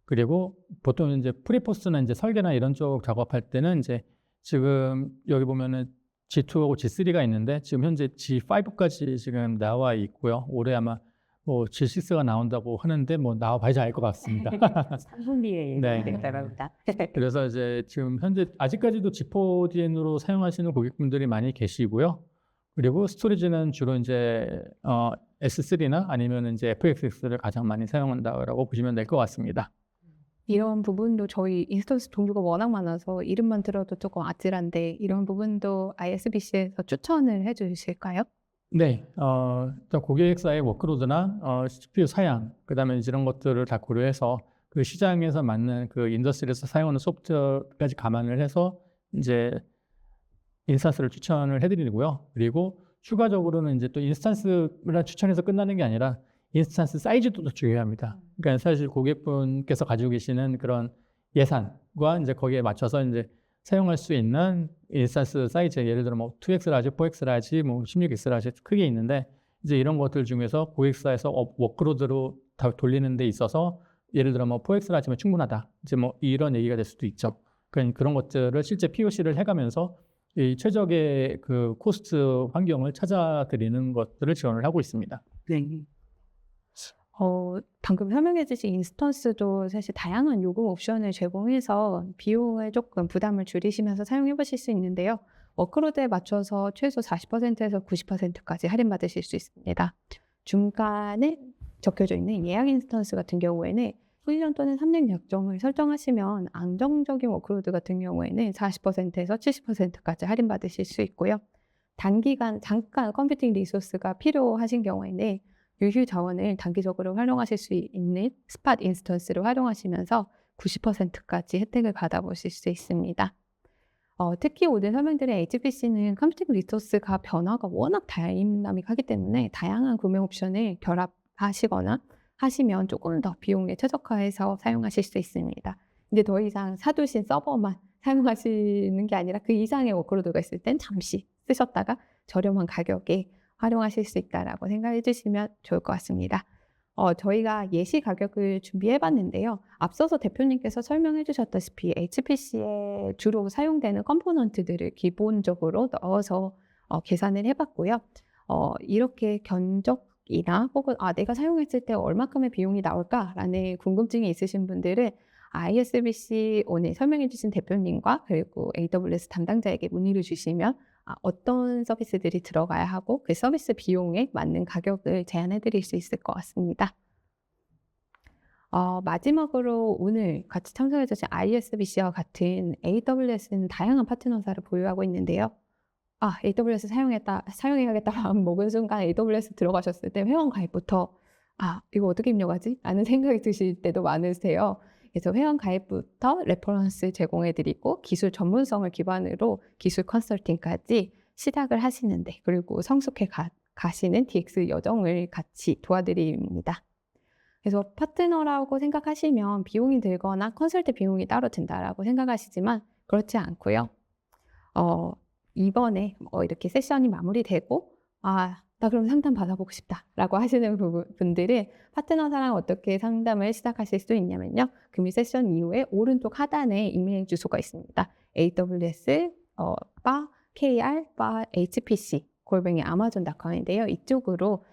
그리고 보통 이제 프리포스나 이제 설계나 이런 쪽 작업할 때는 이제 지금 여기 보면은 G2하고 G3가 있는데 지금 현재 G5까지 지금 나와 있고요. 올해 아마 뭐 G6가 나온다고 하는데 뭐 나와봐야지 알 것 같습니다. 3분 뒤에 네. 예상됩니다. 그래서 이제 지금 현재 아직까지도 G4DN으로 사용하시는 고객분들이 많이 계시고요. 그리고 스토리지는 주로 이제 S3나 아니면 이제 FSX를 가장 많이 사용한다라고 보시면 될 것 같습니다. 이런 부분도 저희 인스턴스 종류가 워낙 많아서 이름만 들어도 조금 아찔한데 이런 부분도 ISBC에서 추천을 해주실까요? 네, 일단 고객사의 워크로드나 CPU 사양, 그다음에 이런 것들을 다 고려해서 그 시장에서 맞는 그 인더스트리에서 사용하는 소프트까지 감안을 해서 이제 인스턴스를 추천을 해드리고요. 그리고 추가적으로는 이제 또 인스턴스를 추천해서 끝나는 게 아니라 인스턴스 사이즈도 더 중요합니다. 그러니까 사실 고객분께서 가지고 계시는 그런 예산과 이제 거기에 맞춰서 이제 사용할 수 있는 인스턴스 사이즈, 예를 들어 뭐 2X라지, 4X라지, 뭐 16X라지 크게 있는데 이제 이런 것들 중에서 고객사에서 워크로드로 다 돌리는 데 있어서 예를 들어 뭐 4X라지면 충분하다. 이제 뭐 이런 얘기가 될 수도 있죠. 그러니까 그런 것들을 실제 POC를 해가면서 이 최적의 그 코스트 환경을 찾아드리는 것들을 지원을 하고 있습니다. 네. 방금 설명해 주신 인스턴스도 사실 다양한 요금 옵션을 제공해서 비용을 조금 부담을 줄이시면서 사용해 보실 수 있는데요. 워크로드에 맞춰서 최소 40%에서 90%까지 할인받으실 수 있습니다. 중간에 적혀져 있는 예약 인스턴스 같은 경우에는 1년 또는 3년 약정을 설정하시면 안정적인 워크로드 같은 경우에는 40%에서 70%까지 할인받으실 수 있고요. 단기간 잠깐 컴퓨팅 리소스가 필요하신 경우에는 유휴 자원을 단기적으로 활용하실 수 있는 스팟 인스턴스를 활용하시면서 90%까지 혜택을 받아보실 수 있습니다. 특히 오늘 설명드린 HPC는 컴퓨팅 리소스가 변화가 워낙 다이나믹하기 때문에 다양한 구매 옵션을 결합하시거나 하시면 조금 더 비용에 최적화해서 사용하실 수 있습니다. 이제 더 이상 사두신 서버만 사용하시는 게 아니라 그 이상의 워크로드가 있을 땐 잠시 쓰셨다가 저렴한 가격에 활용하실 수 있다라고 생각해 주시면 좋을 것 같습니다. 저희가 예시 가격을 준비해 봤는데요. 앞서서 대표님께서 설명해 주셨다시피 HPC에 주로 사용되는 컴포넌트들을 기본적으로 넣어서 계산을 해 봤고요. 이렇게 견적이나 혹은 내가 사용했을 때 얼마큼의 비용이 나올까라는 궁금증이 있으신 분들은 ISBC 오늘 설명해 주신 대표님과 그리고 AWS 담당자에게 문의를 주시면 어떤 서비스들이 들어가야 하고 그 서비스 비용에 맞는 가격을 제안해 드릴 수 있을 것 같습니다. 마지막으로 오늘 같이 참석해 주신 ISBC와 같은 AWS는 다양한 파트너사를 보유하고 있는데요. AWS 사용해야겠다 마음 먹은 순간 AWS 들어가셨을 때 회원 가입부터 이거 어떻게 입력하지? 라는 생각이 드실 때도 많으세요. 그래서 회원 가입부터 레퍼런스 제공해 드리고 기술 전문성을 기반으로 기술 컨설팅까지 시작을 하시는데 그리고 성숙해 가시는 DX 여정을 같이 도와드립니다. 그래서 파트너라고 생각하시면 비용이 들거나 컨설팅 비용이 따로 든다라고 생각하시지만 그렇지 않고요. 이번에 이렇게 세션이 마무리되고 나 그럼 상담 받아보고 싶다라고 하시는 분들은 파트너사랑 어떻게 상담을 시작하실 수 있냐면요. 금일 세션 이후에 오른쪽 하단에 이메일 주소가 있습니다. AWS KR HPC @amazon.com인데요. 이쪽으로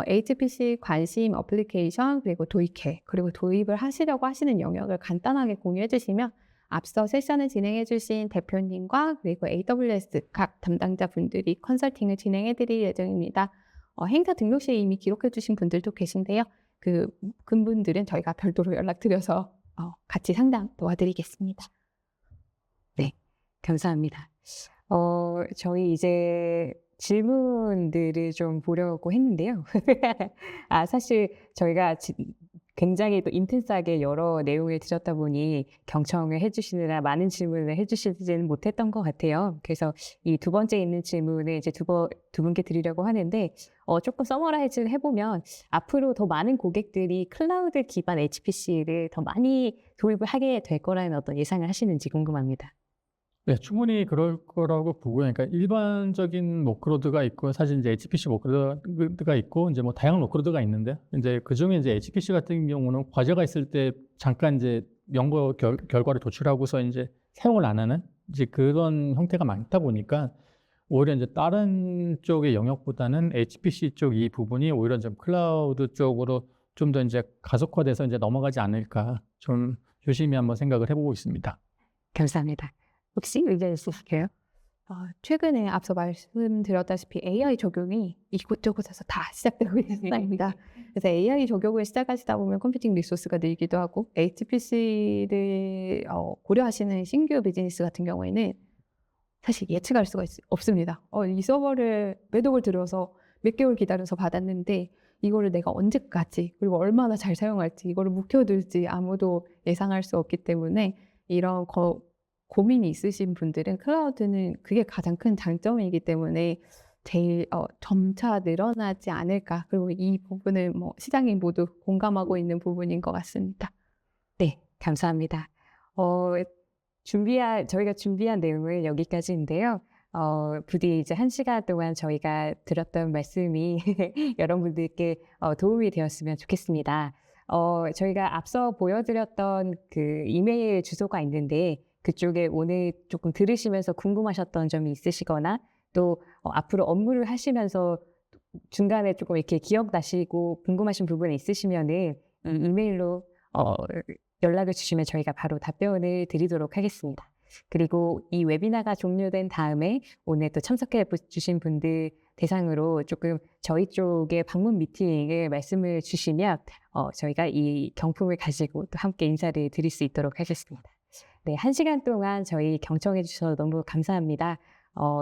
HPC 관심 어플리케이션 그리고 도입해 그리고 도입을 하시려고 하시는 영역을 간단하게 공유해 주시면 앞서 세션을 진행해 주신 대표님과 그리고 AWS 각 담당자분들이 컨설팅을 진행해 드릴 예정입니다. 행사 등록 시에 이미 기록해 주신 분들도 계신데요. 그분들은 저희가 별도로 연락드려서 같이 상담 도와드리겠습니다. 네, 감사합니다. 저희 이제 질문들을 좀 보려고 했는데요. 사실 저희가 굉장히 또 인텐스하게 여러 내용을 드렸다 보니 경청을 해주시느라 많은 질문을 해주시지는 못했던 것 같아요. 그래서 이 두 번째 있는 질문을 이제 두 분께 드리려고 하는데 조금 서머라이즈를 해보면 앞으로 더 많은 고객들이 클라우드 기반 HPC를 더 많이 도입을 하게 될 거라는 어떤 예상을 하시는지 궁금합니다. 네, 충분히 그럴 거라고 보고요. 그러니까 일반적인 워크로드가 있고 사실 이제 HPC 워크로드가 있고 이제 뭐 다양한 워크로드가 있는데 이제 그중에 이제 HPC 같은 경우는 과제가 있을 때 잠깐 이제 연구 결과를 도출하고서 이제 사용을 안 하는 이제 그런 형태가 많다 보니까 오히려 이제 다른 쪽의 영역보다는 HPC 쪽 이 부분이 오히려 좀 클라우드 쪽으로 좀 더 이제 가속화돼서 이제 넘어가지 않을까 좀 조심히 한번 생각을 해보고 있습니다. 감사합니다. 혹시 의견 있으실까요? 최근에 앞서 말씀드렸다시피 AI 적용이 이곳저곳에서 다 시작되고 있습니다. 그래서 AI 적용을 시작하시다 보면 컴퓨팅 리소스가 늘기도 하고 HPC를 고려하시는 신규 비즈니스 같은 경우에는 사실 예측할 수가 없습니다. 이 서버를 몇 억을 들여서 몇 개월 기다려서 받았는데 이거를 내가 언제까지 그리고 얼마나 잘 사용할지 이거를 묵혀둘지 아무도 예상할 수 없기 때문에 이런 고민이 있으신 분들은 클라우드는 그게 가장 큰 장점이기 때문에 제일 점차 늘어나지 않을까. 그리고 이 부분을 시장이 모두 공감하고 있는 부분인 것 같습니다. 네, 감사합니다. 저희가 준비한 내용은 여기까지인데요. 부디 이제 1시간 동안 저희가 드렸던 말씀이 여러분들께 도움이 되었으면 좋겠습니다. 저희가 앞서 보여드렸던 그 이메일 주소가 있는데 그쪽에 오늘 조금 들으시면서 궁금하셨던 점이 있으시거나 또 앞으로 업무를 하시면서 중간에 조금 이렇게 기억나시고 궁금하신 부분이 있으시면은 이 이메일로 연락을 주시면 저희가 바로 답변을 드리도록 하겠습니다. 그리고 이 웨비나가 종료된 다음에 오늘 또 참석해 주신 분들 대상으로 조금 저희 쪽에 방문 미팅을 말씀을 주시면 저희가 이 경품을 가지고 또 함께 인사를 드릴 수 있도록 하겠습니다. 네, 1시간 동안 저희 경청해 주셔서 너무 감사합니다.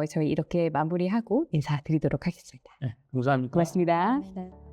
저희 이렇게 마무리하고 인사드리도록 하겠습니다. 네, 감사합니다. 고맙습니다. 네.